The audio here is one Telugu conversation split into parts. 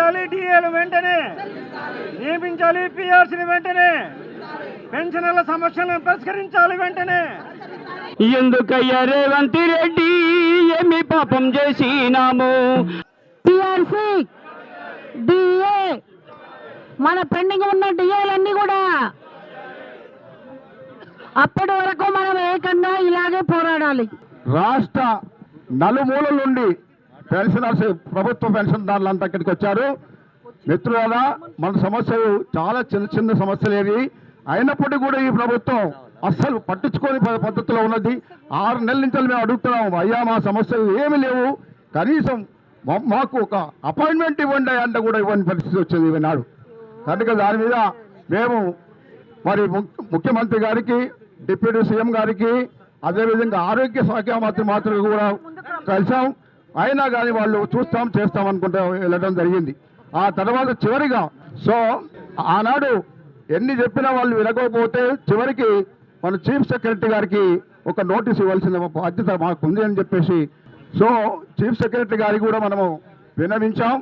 నియమించాలి డిఏలు వెంటనే, నియమించాలి పిఆర్సీని వెంటనే, పెన్షనర్ల సమస్యలను పరిష్కరించాలి వెంటనే. ఎందుకయ్యా రేవంత్ రెడ్డి ఏమి పాపం చేసినాము? పిఆర్సీ డిఏ మన పెండింగ్ ఉన్న డిఏలన్నీ కూడా అప్పటి వరకు మనం ఏకంగా ఇలాగే పోరాడాలి. రాష్ట్ర నలుమూలల నుండి పెన్షనర్స్, ప్రభుత్వ పెన్షన్దారులంతా ఇక్కడికి వచ్చారు. మిత్రులారా, మన సమస్యలు చాలా చిన్న చిన్న సమస్యలేవి అయినప్పటికీ కూడా ఈ ప్రభుత్వం అస్సలు పట్టించుకోని పద్ధతిలో ఉన్నది. 6 నెలల నుంచి మేము అడుగుతున్నాం, అయ్యా మా సమస్యలు ఏమీ లేవు, కనీసం మాకు ఒక అపాయింట్మెంట్ ఇవ్వండి అంటే కూడా ఇవ్వని పరిస్థితి వచ్చింది ఈనాడు. కనుక దాని మీద మేము మరి ముఖ్యమంత్రి గారికి, డిప్యూటీ సీఎం గారికి, అదేవిధంగా ఆరోగ్య శాఖ మంత్రి కూడా కలిసాం. అయినా కానీ వాళ్ళు చూస్తాం చేస్తాం అనుకుంటూ వెళ్ళడం జరిగింది. ఆ తర్వాత చివరిగా ఆనాడు ఎన్ని చెప్పినా వాళ్ళు వినకపోతే చివరికి మన చీఫ్ సెక్రటరీ గారికి ఒక నోటీస్ ఇవ్వాల్సిన బాధ్యత మాకుంది అని చెప్పేసి చీఫ్ సెక్రటరీ గారికి కూడా మనము విన్నవించాం.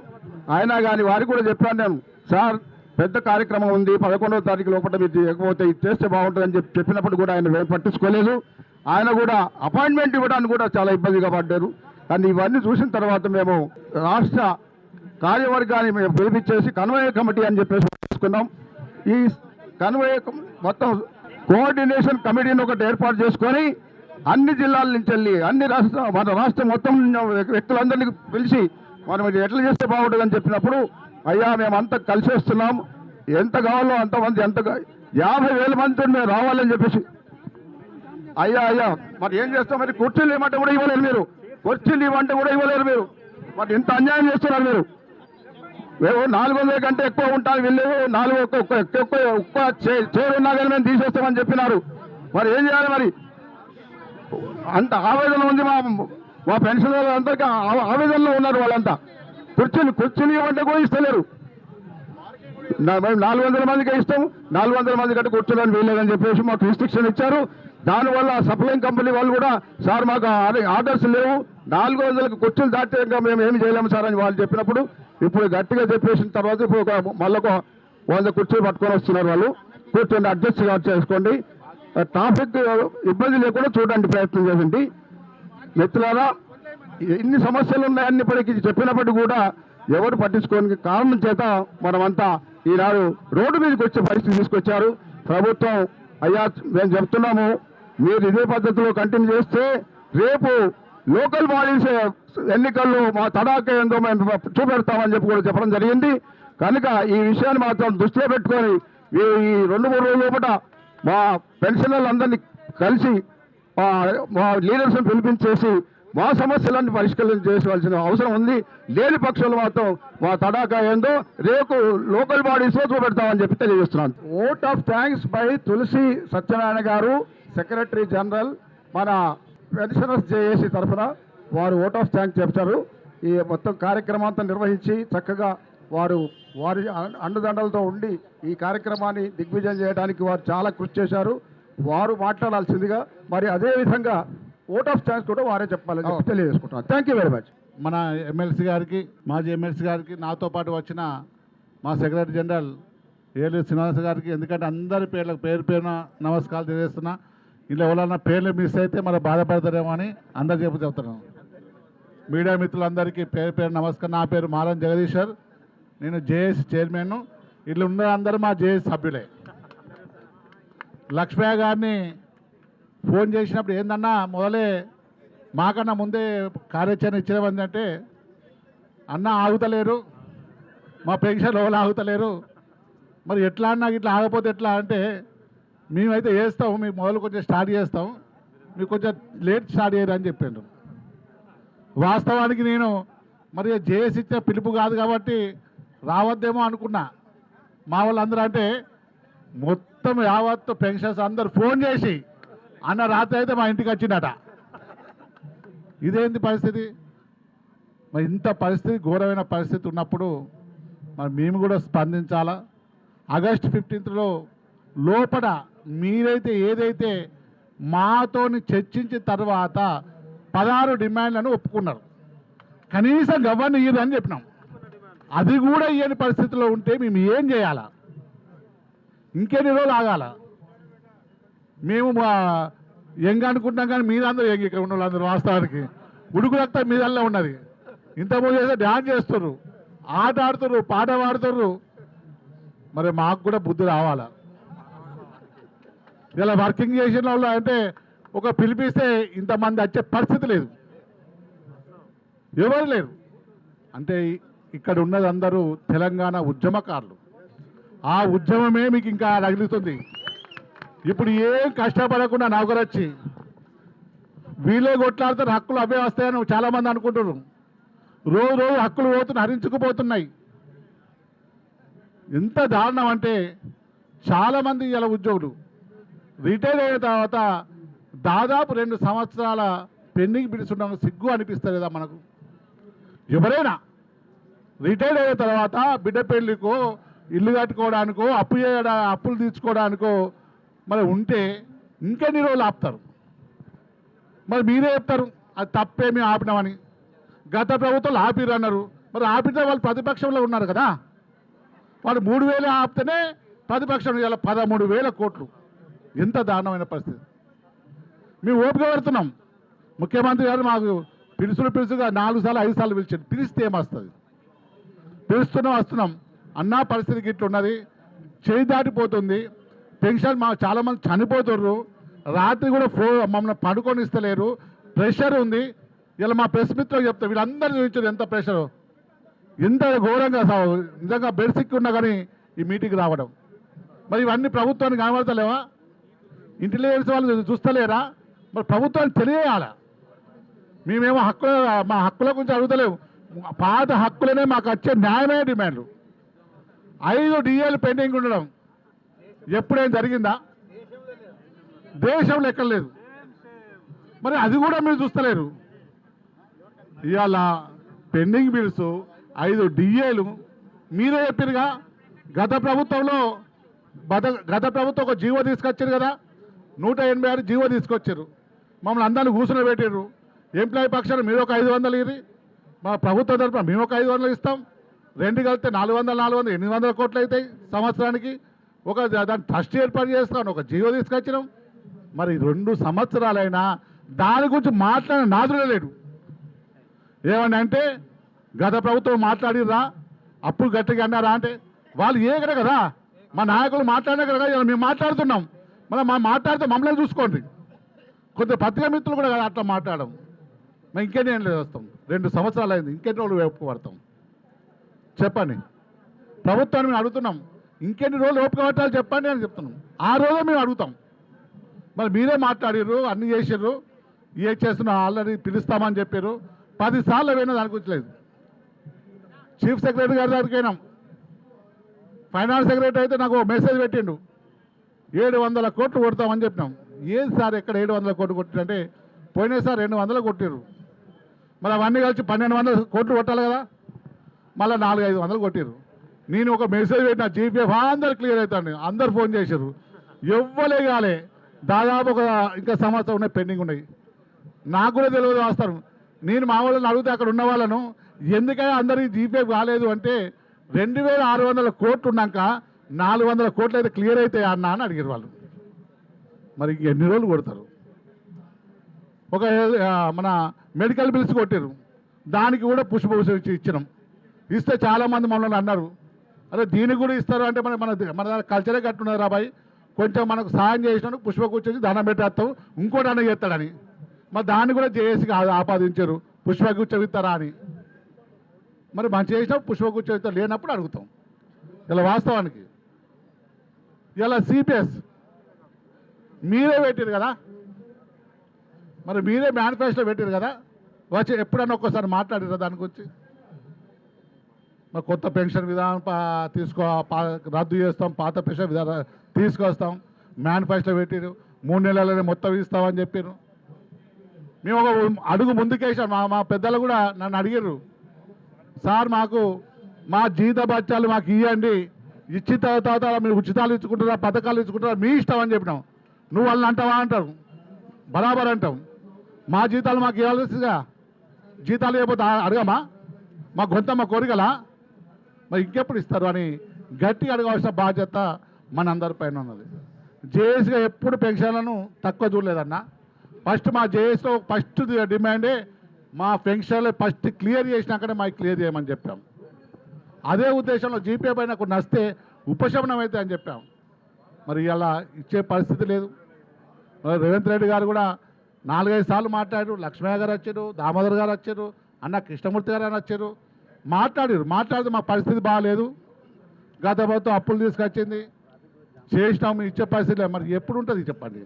అయినా కానీ వారికి కూడా చెప్పాను నేను, సార్ పెద్ద కార్యక్రమం ఉంది, 11వ తారీఖు లోపల మీరు చేయకపోతే ఇది చేస్తే బాగుంటుందని చెప్పినప్పుడు కూడా ఆయన పట్టించుకోలేదు. ఆయన కూడా అపాయింట్మెంట్ ఇవ్వడానికి కూడా చాలా ఇబ్బందిగా పడ్డారు. కానీ ఇవన్నీ చూసిన తర్వాత మేము రాష్ట్ర కార్యవర్గాన్ని మేము పిలిపించేసి కన్వే కమిటీ అని చెప్పేసి తీసుకున్నాం. ఈ కన్వే మొత్తం కోఆర్డినేషన్ కమిటీని ఒకటి ఏర్పాటు చేసుకొని అన్ని జిల్లాల నుంచి వెళ్ళి మన రాష్ట్రం మొత్తం వ్యక్తులందరినీ పిలిచి మనం ఇది ఎట్లా చేస్తే బాగుంటుందని చెప్పినప్పుడు, అయ్యా మేమంతా కలిసి వస్తున్నాం, ఎంత కావాలో అంతమంది, 50,000 మందితో మేము రావాలని చెప్పేసి, అయ్యా మరి ఏం చేస్తాం, మరి కుర్చీలు ఇవ్వమంటే కూడా ఇవ్వలేరు మీరు, కుర్చీలు ఇవ్వమంటే కూడా ఇవ్వలేరు మీరు, మరి ఇంత అన్యాయం చేస్తున్నారు మీరు. మేము 400 కంటే ఎక్కువ ఉంటాను, వీళ్ళు 4 చైర్ ఉన్నా కానీ మేము తీసేస్తామని చెప్పినారు. మరి ఏం చేయాలి? మరి అంత ఆవేదన ఉంది, మా పెన్షనర్లు అందరికీ ఆవేదనలో ఉన్నారు వాళ్ళంతా. కుర్చీలు ఇవ్వమంటే కూడా ఇస్తలేరు. మేము 400 మందికి ఇస్తాం, 400 మంది కంటే కూర్చోడానికి వీల్లేదని చెప్పేసి మాకు రిస్ట్రిక్షన్ ఇచ్చారు. దానివల్ల సప్లైంగ్ కంపెనీ వాళ్ళు కూడా, సార్ మాకు ఆర్డర్స్ లేవు, 400కి కుర్చీలు దాటే మేము ఏమి చేయలేము సార్ అని వాళ్ళు చెప్పినప్పుడు, ఇప్పుడు గట్టిగా చెప్పేసిన తర్వాత ఇప్పుడు మళ్ళీ 100 కుర్చీలు పట్టుకొని వస్తున్నారు వాళ్ళు. కూర్చొని అడ్జస్ట్ చేసుకోండి, ట్రాఫిక్ ఇబ్బంది లేకుండా చూడండి, ప్రయత్నం చేయండి. మిత్రులారా, ఇన్ని సమస్యలు ఉన్నాయన్నప్పటికీ చెప్పినప్పటికీ కూడా ఎవరు పట్టించుకోని కారణం చేత మనమంతా ఈనాడు రోడ్డు మీదకి వచ్చే పరిస్థితి తీసుకొచ్చారు. ప్రభుత్వం, అయ్యా మేము చెప్తున్నాము, మీరు ఇదే పద్ధతిలో కంటిన్యూ చేస్తే రేపు లోకల్ బాడీస్ ఎన్నికల్లో మా తడాఖా ఏందో మేము చూపెడతామని చెప్పి కూడా చెప్పడం జరిగింది. కనుక ఈ విషయాన్ని మాత్రం దృష్టిలో పెట్టుకొని ఈ 2-3 రోజుల లోపల మా పెన్షనర్లందరినీ కలిసి మా లీడర్స్ని పిలిపించేసి మా సమస్యలన్నీ పరిష్కరణ చేసుకోవాల్సిన అవసరం ఉంది. లేని పక్షంలో మాత్రం మా తడాఖా ఏందో రేపు లోకల్ బాడీస్లో చూపెడతామని చెప్పి తెలియజేస్తున్నాను. ఓట్ ఆఫ్ థ్యాంక్స్ బై తులసి సత్యనారాయణ గారు, సెక్రటరీ జనరల్, మన పెన్షనర్స్ జేఏసీ తరఫున వారు ఓట్ ఆఫ్ థ్యాంక్స్ చెప్తారు. ఈ మొత్తం కార్యక్రమాంతా నిర్వహించి చక్కగా వారి అండదండలతో ఉండి ఈ కార్యక్రమాన్ని దిగ్విజయం చేయడానికి వారు చాలా కృషి చేశారు. వారు మాట్లాడాల్సిందిగా, మరి అదేవిధంగా ఓట్ ఆఫ్ థ్యాంక్స్ కూడా వారే చెప్పాలని చెప్పి తెలియజేసుకుంటున్నాను. Thank you very much. మన ఎమ్మెల్సీ గారికి, మాజీ ఎమ్మెల్సీ గారికి, నాతో పాటు వచ్చిన మా సెక్రటరీ జనరల్ ఏలూరు శ్రీనివాస గారికి, ఎందుకంటే అందరి పేరున నమస్కారాలు తెలియజేస్తున్నా. ఇలా ఎవరన్నా పేర్లు మిస్ అయితే మనం బాధపడతారేమో అని అందరు చెప్తున్నాను. మీడియా మిత్రులందరికీ పేరు నమస్కారం. నా పేరు మారం జగదీశ్వర్, నేను జేఏసీ చైర్మన్. ఇల్లు ఉన్న అందరూ మా జేఏసీ సభ్యులే. లక్ష్మయ్య గారిని ఫోన్ చేసినప్పుడు ఏందన్నా మొదలే మాకన్నా ముందే కార్యాచరణ ఇచ్చేవందంటే, అన్న ఆగుతలేరు, మా పెన్షన్ ఎవరు ఆగుతలేరు, మరి ఎట్లా అన్నా ఇట్లా ఆగపోతే ఎట్లా అంటే, మేమైతే వేస్తాము, మీకు మొదలు కొంచెం స్టార్ట్ చేస్తాం, మీకు కొంచెం లేట్ స్టార్ట్ చేయరు అని చెప్పిండు. వాస్తవానికి నేను మరి జేఏసీ ఇచ్చిన పిలుపు కాదు కాబట్టి రావద్దేమో అనుకున్నా. మా వాళ్ళందరూ అంటే మొత్తం యావత్తు పెన్షన్స్ అందరు ఫోన్ చేసి, అన్న రాత్రి అయితే మా ఇంటికి వచ్చిందట. ఇదేంటి పరిస్థితి? మరి ఇంత పరిస్థితి, ఘోరమైన పరిస్థితి ఉన్నప్పుడు మరి మేము కూడా స్పందించాలా. ఆగస్టు 15 లోపల మీరైతే ఏదైతే మాతోని చర్చించిన తర్వాత 16 డిమాండ్లను ఒప్పుకున్నారు. కనీసం గవర్నర్ ఇయ్యదని చెప్పినాం. అది కూడా ఇయ్యని పరిస్థితిలో ఉంటే మేము ఏం చేయాలా? ఇంకెన్ని రోజులు ఆగాల? మేము యంగ్ అనుకుంటాం కానీ మీరందరూ యంగ్, ఇక్కడ ఉన్న వాళ్ళందరూ వాస్తవానికి ఉడుకు రక్తం మీదల్లో ఉన్నది. ఇంతకుముందు చేస్తే డ్యాన్స్ చేస్తుర్రు, ఆట ఆడుతుర్రు, పాట పాడుతుర్రు. మరి మాకు కూడా బుద్ధి రావాలా? ఇలా వర్కింగ్ చేసిన వాళ్ళు అంటే ఒక పిలిపిస్తే ఇంతమంది వచ్చే పరిస్థితి లేదు, ఎవరు లేరు. అంటే ఇక్కడ ఉన్నది అందరూ తెలంగాణ ఉద్యమకారులు. ఆ ఉద్యమమే మీకు ఇంకా రగులుతుంది. ఇప్పుడు ఏం కష్టపడకుండా నౌకరొచ్చి వీళ్ళే కొట్లాడుతారు, హక్కులు అవే వస్తాయని చాలామంది అనుకుంటున్నారు. రోజు రోజు హక్కులు హరించుకుపోతున్నాయి. ఎంత దారుణం అంటే చాలామంది ఇలా ఉద్యోగులు రిటైర్ అయిన తర్వాత దాదాపు 2 సంవత్సరాల పెండింగ్ పిలుచుండడం సిగ్గు అనిపిస్తుంది కదా మనకు. ఎవరైనా రిటైర్ అయిన తర్వాత బిడ్డ పెళ్లికో, ఇల్లు కట్టుకోవడానికో, అప్పులు తీర్చుకోవడానికో మరి ఉంటే ఇంకెన్ని రోజులు ఆపుతారు? మరి మీరే చెప్తారు అది తప్పేమి ఆపినామని. గత ప్రభుత్వాలు ఆపిరు అన్నారు, మరి ఆపితే వాళ్ళు ప్రతిపక్షంలో ఉన్నారు కదా. వాళ్ళు 3,000 ఆపితేనే ప్రతిపక్షం ఇలా 13,000 కోట్లు. ఎంత దారుణమైన పరిస్థితి. మేము ఓపిక పడుతున్నాం. ముఖ్యమంత్రి గారు మాకు పిలుసుగా 4 సార్లు 5 సార్లు పిలిచారు. పిలిస్తే ఏమొస్తుంది? వస్తున్నాం అన్నా పరిస్థితికి ఇట్లున్నది, చేయి దాటిపోతుంది. పెన్షన్ మా చాలామంది చనిపోతుర్రు, రాత్రి కూడా మమ్మల్ని పడుకొని ఇస్తలేరు, ప్రెషర్ ఉంది. ఇలా మా ప్రెస్ మిత్రులు చెప్తారు, వీళ్ళందరూ చూపించారు ఎంత ప్రెషరు, ఎంత ఘోరంగా. నిజంగా బెడ్ సిక్ ఉన్నా కానీ ఈ మీటింగ్కి రావడం. మరి ఇవన్నీ ప్రభుత్వానికి కనబడతలేవా? ఇంటెలిజెన్స్ వాళ్ళు చూస్తలేరా? మరి ప్రభుత్వానికి తెలియాలా? మేమేమో మా హక్కుల గురించి అడుగుతలేము. పాత హక్కులనే మాకు వచ్చే న్యాయమైన డిమాండ్లు. 5 డిఏలు పెండింగ్ ఉండడం ఎప్పుడేం జరిగిందా? దేశంలో ఎక్కడ లేదు. మరి అది కూడా మీరు చూస్తలేరు. ఇవాళ పెండింగ్ బిల్స్ 5 డిఏలు మీరే చెప్పారుగా. గత ప్రభుత్వం ఒక జీవో తీసుకొచ్చారు కదా, 186 జీవో తీసుకొచ్చారు. మమ్మల్ని అందరినీ కూర్చుని పెట్టారు. ఎంప్లాయీ పక్షాన్ని మీరు ఒక 500 ఇరి, మా ప్రభుత్వ తరఫున మేము ఒక 500 ఇస్తాం. 2 కలిపితే 400 800 కోట్లు అవుతాయి సంవత్సరానికి. దాన్ని ట్రస్ట్ ఏర్పాటు చేస్తాను, ఒక జీవో తీసుకొచ్చినాం. మరి 2 సంవత్సరాలైనా దాని గురించి మాట్లాడిన నాదుడే లేడు. ఏమని అంటే గత ప్రభుత్వం మాట్లాడిర్రా, అప్పుడు గట్టిగా అన్నారా అంటే వాళ్ళు ఏకడే కదా, మా నాయకులు మాట్లాడినా కదా ఇలా మేము మాట్లాడుతున్నాం. మనం మాట్లాడితే మమ్మల్ని చూసుకోండి. కొంత పత్రికా మిత్రులు కూడా కదా అట్లా మాట్లాడడం. మేము ఇంకేం లేదు వస్తాం. 2 సంవత్సరాలు అయింది, ఇంకెన్ని రోజులు ఓపిక పడతాం చెప్పండి? ప్రభుత్వాన్ని మేము అడుగుతున్నాం, ఇంకెన్ని రోజులు ఓపిక పట్టాలి చెప్పండి అని చెప్తున్నాం. ఆ రోజే మేము అడుగుతాం. మరి మీరే మాట్లాడిర్రు, అన్నీ చేసిర్రు, ఏం చేస్తున్నా ఆల్రెడీ పిలుస్తామని చెప్పారు. 10 సార్లు పోయినా దానికి వచ్చలేదు. చీఫ్ సెక్రటరీ గారి దగ్గరికి అయినాం. ఫైనాన్స్ సెక్రటరీ అయితే నాకు మెసేజ్ పెట్టిండు, 700 కోట్లు కొడతామని చెప్పినాం. ఏది సార్ ఎక్కడ 700 కోట్లు కొట్టిరంటే పోయినసారి 200 కొట్టిర్రు. మరి అవన్నీ కలిసి 1,200 కోట్లు కొట్టాలి కదా, మళ్ళీ 400-500 కొట్టిర్రు. నేను ఒక మెసేజ్ పెట్టిన జీపీఎఫ్ అందరు క్లియర్ అవుతాను, అందరు ఫోన్ చేశారు, ఎవ్వలే కాలే. దాదాపు ఇంకా సంవత్సరం ఉన్నాయి, పెండింగ్ ఉన్నాయి. నాకు కూడా తెలియదు వస్తారు. నేను మా వాళ్ళని అడిగితే అక్కడ ఉన్న వాళ్ళను ఎందుకైనా అందరికీ జీపీఎఫ్ కాలేదు అంటే 2,600 కోట్లు ఉన్నాక 400 కోట్లు అయితే క్లియర్ అవుతాయి అన్న అని అడిగారు వాళ్ళు. మరి ఎన్ని రోజులు కొడతారు? ఒక మన మెడికల్ బిల్స్ కొట్టారు, దానికి కూడా పుష్పభూషణ్ ఇచ్చినాం. ఇస్తే చాలామంది మమ్మల్ని అన్నారు, అరే దీనికి కూడా ఇస్తారు అంటే మన కల్చరే కట్టున్నారు రాబాయి, కొంచెం మనకు సాయం చేసినందుకు పుష్పగుచ్చేసి దండం పెట్టేస్తాం, ఇంకోటి అన్న చేస్తాడని. మరి దాన్ని కూడా చేసి ఆపాదించారు, పుష్పగుచ్చం ఇస్తారా అని. మరి మనం చేసినప్పుడు పుష్పగుచ్చం ఇస్తారు, లేనప్పుడు అడుగుతాం. ఇలా వాస్తవానికి ఇలా సిపిఎస్ మీరే పెట్టారు కదా, మరి మీరే మేనిఫెస్టో పెట్టారు కదా, వచ్చి ఎప్పుడన్నా ఒక్కసారి మాట్లాడారు దాని గురించి? మరి కొత్త పెన్షన్ విధానం రద్దు చేస్తాం, పాత పెన్షన్ విధానం తీసుకొస్తాం, మేనిఫెస్టో పెట్టారు. 3 నెలలనే మొత్తం ఇస్తామని చెప్పారు. మేము ఒక అడుగు ముందుకేసాం. మా పెద్దలు కూడా నన్ను అడిగారు, సార్ మాకు మా జీత బత్యాలు మాకు ఇవ్వండి, ఇచ్చిన తర్వాత మీరు ఉచితాలు ఇచ్చుకుంటారా, పథకాలు ఇచ్చుకుంటారా, మీ ఇష్టం అని చెప్పినాం. నువ్వు వాళ్ళని అంటావా అంటారు, బరాబర్ అంటాం. మా జీతాలు మాకు ఇవ్వాల్సిందిగా, జీతాలు ఇవ్వకపోతే అడగమా? మా కోరికలా? మరి ఇంకెప్పుడు ఇస్తారు అని గట్టిగా అడగాల్సిన బాధ్యత మనందరిపైన ఉన్నది. జేఏసీగా ఎప్పుడు పెన్షన్లను తక్కువ చూడలేదన్న. ఫస్ట్ మా జేఏసీలో ఫస్ట్ డిమాండే మా పెన్షన్లు ఫస్ట్ క్లియర్ చేసినాకనే మాకు క్లియర్ చేయమని చెప్పాం. అదే ఉద్దేశంలో జీపే పైన కొన్ని వస్తే ఉపశమనం అయితే అని చెప్పాం. మరి ఇలా ఇచ్చే పరిస్థితి లేదు. మరి రేవంత్ రెడ్డి గారు కూడా 4-5 సార్లు మాట్లాడారు. లక్ష్మయ్య గారు వచ్చారు, దామోదర్ గారు వచ్చారు, అన్న కృష్ణమూర్తి గారు అని వచ్చారు, మాట్లాడితే మా పరిస్థితి బాగాలేదు, గత ప్రభుత్వం అప్పులు తీసుకొచ్చింది, చేసినాము, ఇచ్చే పరిస్థితి లేదు. మరి ఎప్పుడు ఉంటుంది చెప్పండి.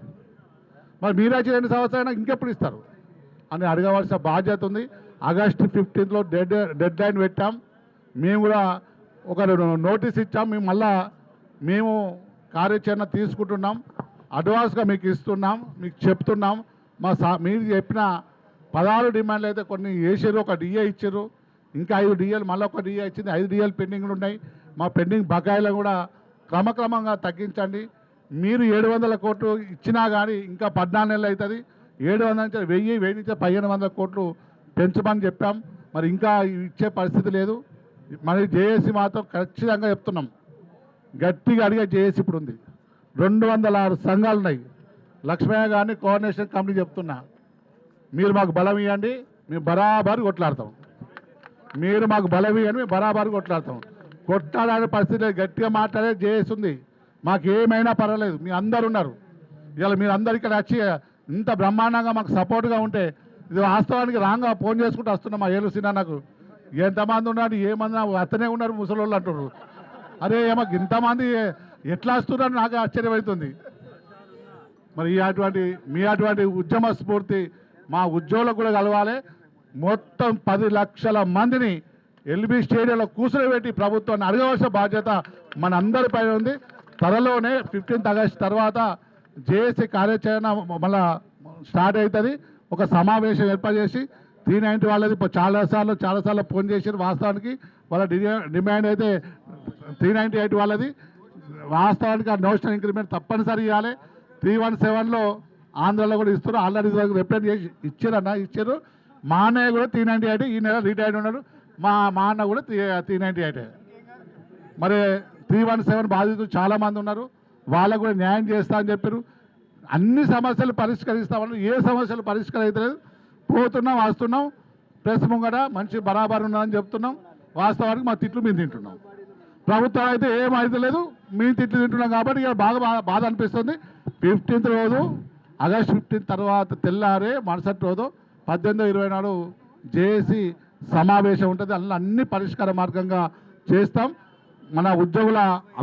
మరి మీరు వచ్చి 2 సంవత్సరాలు ఇంకెప్పుడు ఇస్తారు అని అడగవలసిన బాధ్యత ఉంది. ఆగస్టు 15th డెడ్ లైన్ పెట్టాం. మేము కూడా ఒక నోటీస్ ఇచ్చాం. మేము కార్యాచరణ తీసుకుంటున్నాం. అడ్వాన్స్గా మీకు ఇస్తున్నాం, మీకు చెప్తున్నాం. మీరు చెప్పిన 16 డిమాండ్లు అయితే కొన్ని వేసారు, ఒక డిఏ ఇచ్చారు, ఇంకా 5 డిఏలు మళ్ళీ ఒక డిఏ ఇచ్చింది, 5 డిఏలు పెండింగ్లు ఉన్నాయి. మా పెండింగ్ బకాయిలు కూడా క్రమక్రమంగా తగ్గించండి. మీరు 700 కోట్లు ఇచ్చినా కానీ ఇంకా 14 నెలలు అవుతుంది. 700 నుంచి 1000 నుంచి 1500 కోట్లు పెంచమని చెప్పాం. మరి ఇంకా ఇచ్చే పరిస్థితి లేదు. మరి జేఏసీ మాత్రం ఖచ్చితంగా చెప్తున్నాం, గట్టిగా అడిగే జేఏసీ ఇప్పుడు ఉంది. 206 సంఘాలు ఉన్నాయి. లక్ష్మయ్య గారిని కోఆర్డినేషన్ కమిటీ చెప్తున్నా, మీరు మాకు బలం ఇవ్వండి, మేము బరాబరు కొట్లాడతాం. మీరు మాకు బలం ఇవ్వండి, మేము బరాబరు కొట్లాడతాం. కొట్లాడే పరిస్థితి లేదు. గట్టిగా మాట్లాడే జేఏసీ ఉంది. మాకు ఏమైనా పర్వాలేదు, మీ అందరు ఉన్నారు. ఇవాళ మీరు అందరు ఇక్కడ వచ్చి ఇంత బ్రహ్మాండంగా మాకు సపోర్ట్గా ఉంటే, ఇది వాస్తవానికి రాంగా ఫోన్ చేసుకుంటూ వస్తున్నాం. మా ఏలుసినా నాకు ఎంతమంది ఉన్నారు, ఏమంది అతనే ఉన్నారు ముసలోళ్ళు అంటున్నారు. అరే మాకు ఇంతమంది ఎట్లా వస్తున్నారు నాకు ఆశ్చర్యమవుతుంది. మరి మీ అటువంటి ఉద్యమ స్ఫూర్తి మా ఉద్యోగులకు కూడా కలవాలి. మొత్తం 10 లక్షల మందిని ఎల్బీ స్టేడియంలో కూర్చోబెట్టి ప్రభుత్వాన్ని అడగవలసిన బాధ్యత మన అందరిపైన ఉంది. త్వరలోనే 15th ఆగస్టు తర్వాత జేఏసీ కార్యాచరణ మళ్ళా స్టార్ట్ అవుతుంది. ఒక సమావేశం ఏర్పాటు చేసి 390 వాళ్ళది చాలాసార్లు ఫోన్ చేశారు. వాస్తవానికి వాళ్ళ డిమాండ్ అయితే 398 వాళ్ళది. వాస్తవానికి ఆ నోషనల్ ఇంక్రిమెంట్ తప్పనిసరి ఇవ్వాలి. 317లో ఆంధ్రాలో కూడా ఇస్తారు. ఆల్రెడీ రిప్రజెంట్ చేసి ఇచ్చారు. మా అన్నయ్య కూడా 398, ఈ నెల రిటైర్డ్ ఉన్నాడు. మా అన్న కూడా 398. మరి 317 బాధితులు చాలామంది ఉన్నారు. వాళ్ళకు కూడా న్యాయం చేస్తా అని చెప్పారు. అన్ని సమస్యలు పరిష్కరిస్తామన్నారు. ఏ సమస్యలు పరిష్కరించలేదు. పోతున్నాం, వస్తున్నాం, ప్రెస్ ముంగట మంచి బరాబర్ ఉన్నదని చెప్తున్నాం. వాస్తవానికి మా తిట్లు మేము తింటున్నాం. ప్రభుత్వం అయితే ఏం అయితే లేదు, మేము తిట్లు తింటున్నాం. కాబట్టి ఇక బాధ అనిపిస్తుంది. 15th రోజు, ఆగస్టు 15 తర్వాత తెల్లారే మరుసటి రోజు 18-20 నాడు జేఏసీ సమావేశం ఉంటుంది. అన్ని పరిష్కార మార్గంగా చేస్తాం. మన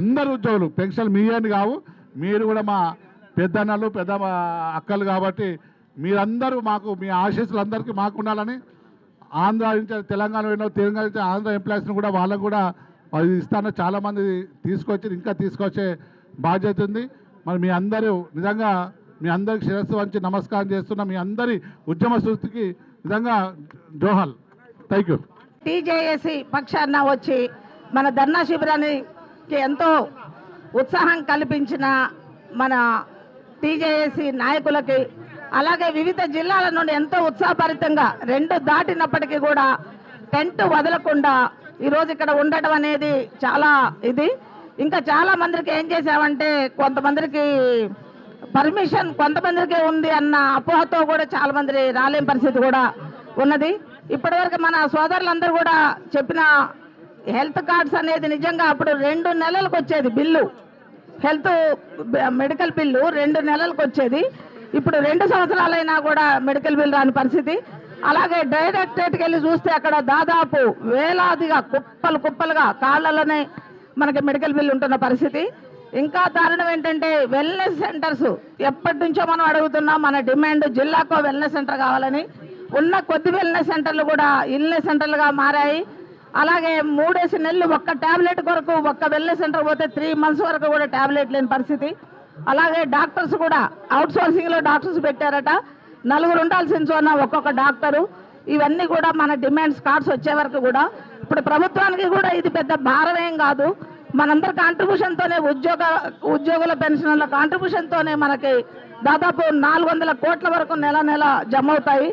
అందరు ఉద్యోగులు పెన్షన్ మీయని కావు, మీరు కూడా మా పెద్దన్నలు పెద్ద అక్కలు కాబట్టి మీరందరూ మాకు మీ ఆశీస్సులు అందరికీ మాకు ఉండాలని, ఆంధ్ర నుంచి తెలంగాణ నుంచి ఆంధ్ర ఎంప్లాయీస్ని కూడా వాళ్ళకు కూడా ఇస్తాను చాలామంది ఇంకా తీసుకొచ్చే బాధ్యత ఉంది. మరి మీ అందరూ నిజంగా మీ అందరికి శిరస్సు వంచి నమస్కారం చేస్తున్నా. మీ అందరి ఉద్యమ స్ఫూర్తికి నిజంగా జోహాల్. Thank you. టీజేఏసీ పక్షాన వచ్చి మన ధర్నా శిబిరానికి ఎంతో ఉత్సాహం కల్పించిన మన టీజేఏసీ నాయకులకి, అలాగే వివిధ జిల్లాల నుండి ఎంతో ఉత్సాహభరితంగా 2 దాటినప్పటికీ కూడా టెంట్ వదలకుండా ఈరోజు ఇక్కడ ఉండటం అనేది చాలా ఇంకా చాలా మందికి ఏం చేసామంటే, కొంతమందికి పర్మిషన్ కొంతమందికి ఉంది అన్న అపోహతో కూడా చాలా మంది రాలేని పరిస్థితి కూడా ఉన్నది. ఇప్పటివరకు మన సోదరులందరూ కూడా చెప్పిన హెల్త్ కార్డ్స్ అనేది నిజంగా అప్పుడు 2 నెలలకు వచ్చేది బిల్లు, హెల్త్ మెడికల్ బిల్లు 2 నెలలకు వచ్చేది. ఇప్పుడు 2 సంవత్సరాలైనా కూడా మెడికల్ బిల్ రాని పరిస్థితి. అలాగే డైరెక్టరేట్కి వెళ్ళి చూస్తే అక్కడ దాదాపు వేలాదిగా కుప్పలుగా కాళ్లలోనే మనకి మెడికల్ బిల్ ఉంటున్న పరిస్థితి. ఇంకా దారుణం ఏంటంటే వెల్నెస్ సెంటర్స్ ఎప్పటి నుంచో మనం అడుగుతున్నాం. మన డిమాండ్ జిల్లాకో వెల్నెస్ సెంటర్ కావాలని. ఉన్న కొద్ది వెల్నెస్ సెంటర్లు కూడా ఇల్నెస్ సెంటర్లుగా మారాయి. అలాగే 3 నెలలు ఒక్క ట్యాబ్లెట్ కొరకు ఒక్క వెల్నెస్ సెంటర్ పోతే 3 months వరకు కూడా ట్యాబ్లెట్ లేని పరిస్థితి. అలాగే డాక్టర్స్ కూడా అవుట్ సోర్సింగ్లో డాక్టర్స్ పెట్టారట. 4 ఉండాల్సిన చోన ఒక్కొక్క డాక్టరు. ఇవన్నీ కూడా మన డిమాండ్స్ కార్డ్స్ వచ్చే వరకు కూడా ఇప్పుడు ప్రభుత్వానికి కూడా ఇది పెద్ద భారమేం కాదు. మనందరి కాంట్రిబ్యూషన్తోనే ఉద్యోగుల పెన్షన్ల కాంట్రిబ్యూషన్తోనే మనకి దాదాపు 400 కోట్ల వరకు నెల జమ అవుతాయి.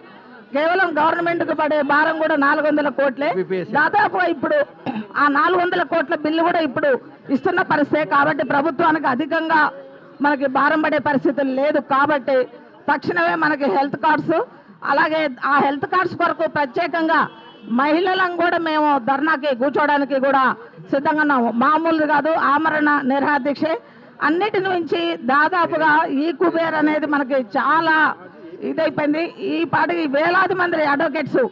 కేవలం గవర్నమెంట్కు పడే భారం కూడా 400 కోట్లే. దాదాపు ఇప్పుడు ఆ 400 కోట్ల బిల్లు కూడా ఇప్పుడు ఇస్తున్న పరిస్థితే. కాబట్టి ప్రభుత్వానికి అధికంగా మనకి భారం పడే పరిస్థితులు లేదు. కాబట్టి తక్షణమే మనకి హెల్త్ కార్డ్స్, అలాగే ఆ హెల్త్ కార్డ్స్ కొరకు ప్రత్యేకంగా మహిళలను కూడా మేము ధర్నాకి కూర్చోవడానికి కూడా సిద్ధంగా ఉన్నాము. మామూలు కాదు, ఆమరణ నిరాదీక్షే. అన్నిటి నుంచి దాదాపుగా ఈ కుబేర్ అనేది మనకి చాలా ఇదైపోయింది. ఈ పాటికి వేలాది మంది అడ్వకేట్స్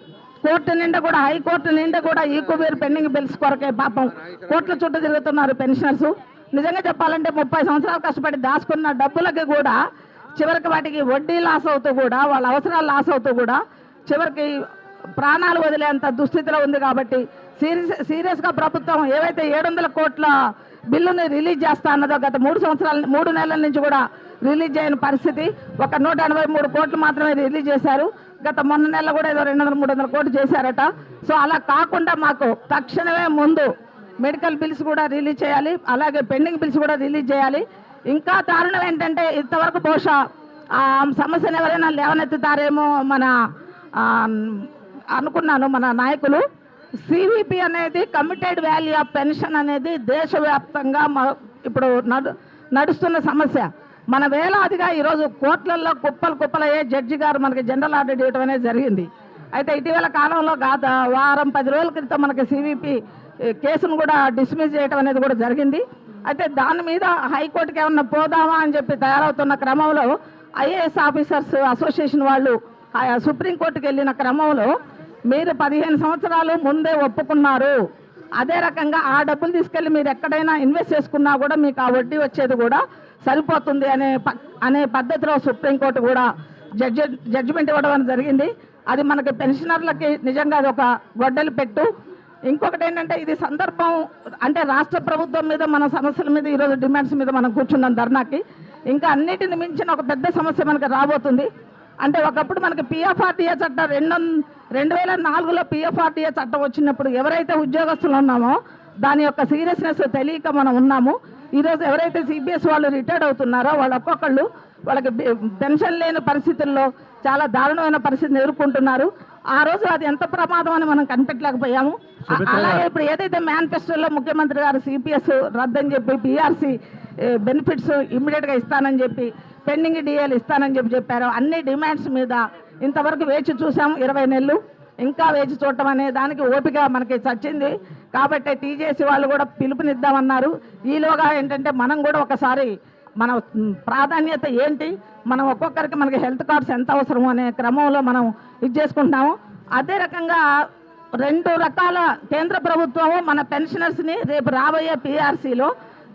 కోర్టు నిండా కూడా, హైకోర్టు నిండా కూడా ఈ కుబేర్ పెండింగ్ బిల్స్ కొరకే పాపం కోర్టుల చుట్టూ తిరుగుతున్నారు పెన్షనర్స్. నిజంగా చెప్పాలంటే 30 సంవత్సరాలు కష్టపడి దాచుకున్న డబ్బులకి కూడా చివరికి వాటికి వడ్డీ లాస్ అవుతూ కూడా, వాళ్ళ అవసరాలు లాస్ అవుతూ కూడా చివరికి ప్రాణాలు వదిలేంత దుస్థితిలో ఉంది. కాబట్టి సీరియస్గా ప్రభుత్వం ఏవైతే 700 కోట్ల బిల్లుని రిలీజ్ చేస్తా అన్నదో గత 3 నెలల నుంచి కూడా రిలీజ్ చేయని పరిస్థితి. ఒక 183 కోట్లు మాత్రమే రిలీజ్ చేశారు. గత మొన్న నెల కూడా ఏదో 200-300 కోట్లు చేశారట. సో అలా కాకుండా మాకు తక్షణమే ముందు మెడికల్ బిల్స్ కూడా రిలీజ్ చేయాలి, అలాగే పెండింగ్ బిల్స్ కూడా రిలీజ్ చేయాలి. ఇంకా దారుణం ఏంటంటే ఇంతవరకు బహుశా ఆ సమస్యను ఎవరైనా లేవనెత్తుతారేమో అనుకున్నాను మన నాయకులు. సివిపి అనేది కమిటెడ్ వాల్యూ ఆఫ్ పెన్షన్ అనేది దేశవ్యాప్తంగా ఇప్పుడు నడుస్తున్న సమస్య. మన వేలాదిగా ఈరోజు కోట్లల్లో కుప్పలయ్యే జడ్జి గారు మనకి జనరల్ ఆర్డర్ ఇవ్వడం అనేది జరిగింది. అయితే ఇటీవల కాలంలో గత వారం 10 రోజుల క్రితం మనకి సివిపి కేసును కూడా డిస్మిస్ చేయడం అనేది కూడా జరిగింది. అయితే దాని మీద హైకోర్టుకి ఏమన్నా పోదామా అని చెప్పి తయారవుతున్న క్రమంలో ఐఏఎస్ ఆఫీసర్స్ అసోసియేషన్ వాళ్ళు సుప్రీంకోర్టుకి వెళ్ళిన క్రమంలో మీరు 15 సంవత్సరాలు ముందే ఒప్పుకున్నారు, అదే రకంగా ఆ డబ్బులు తీసుకెళ్ళి మీరు ఎక్కడైనా ఇన్వెస్ట్ చేసుకున్నా కూడా మీకు ఆ వడ్డీ వచ్చేది కూడా సరిపోతుంది అనే పద్ధతిలో సుప్రీంకోర్టు కూడా జడ్జిమెంట్ ఇవ్వడం జరిగింది. అది మనకి పెన్షనర్లకి నిజంగా అది ఒక గొడ్డలి పెట్టు. ఇంకొకటి ఏంటంటే ఇది సందర్భం అంటే రాష్ట్ర ప్రభుత్వం మీద మన సమస్యల మీద ఈరోజు డిమాండ్స్ మీద మనం కూర్చున్నాం ధర్నాకి. ఇంకా అన్నిటిని మించిన ఒక పెద్ద సమస్య మనకి రాబోతుంది. అంటే ఒకప్పుడు మనకి పిఎఫ్ఆర్టీఏ చట్టం 2004లో పిఎఫ్ఆర్టీఏ చట్టం వచ్చినప్పుడు ఎవరైతే ఉద్యోగస్తులు ఉన్నామో దాని యొక్క సీరియస్నెస్ తెలియక మనం ఉన్నాము. ఈరోజు ఎవరైతే సిబిఎస్ వాళ్ళు రిటైర్డ్ అవుతున్నారో వాళ్ళు ఒక్కొక్కళ్ళు వాళ్ళకి పెన్షన్ లేని పరిస్థితుల్లో చాలా దారుణమైన పరిస్థితిని ఎదుర్కొంటున్నారు. ఆ రోజు అది ఎంత ప్రమాదం అని మనం కనిపెట్టలేకపోయాము. అలాగే ఇప్పుడు ఏదైతే మేనిఫెస్టోలో ముఖ్యమంత్రి గారు సిపిఎస్ రద్దని చెప్పి, పిఆర్సీ బెనిఫిట్స్ ఇమ్మీడియట్గా ఇస్తానని చెప్పి, పెండింగ్ డిఏలు ఇస్తానని చెప్పారు. అన్ని డిమాండ్స్ మీద ఇంతవరకు వేచి చూసాము 20 నెలలు. ఇంకా వేచి చూడటం అనే దానికి ఓపిక మనకి చచ్చింది. కాబట్టి టీజేసీ వాళ్ళు కూడా పిలుపునిద్దామన్నారు. ఈలోగా ఏంటంటే మనం కూడా ఒకసారి మన ప్రాధాన్యత ఏంటి, మనం ఒక్కొక్కరికి మనకి హెల్త్ కార్డ్స్ ఎంత అవసరం అనే క్రమంలో మనం ఇది చేసుకుంటున్నాము. అదే రకంగా 2 రకాల కేంద్ర ప్రభుత్వము మన పెన్షనర్స్ని రేపు రాబోయే పిఆర్సీలో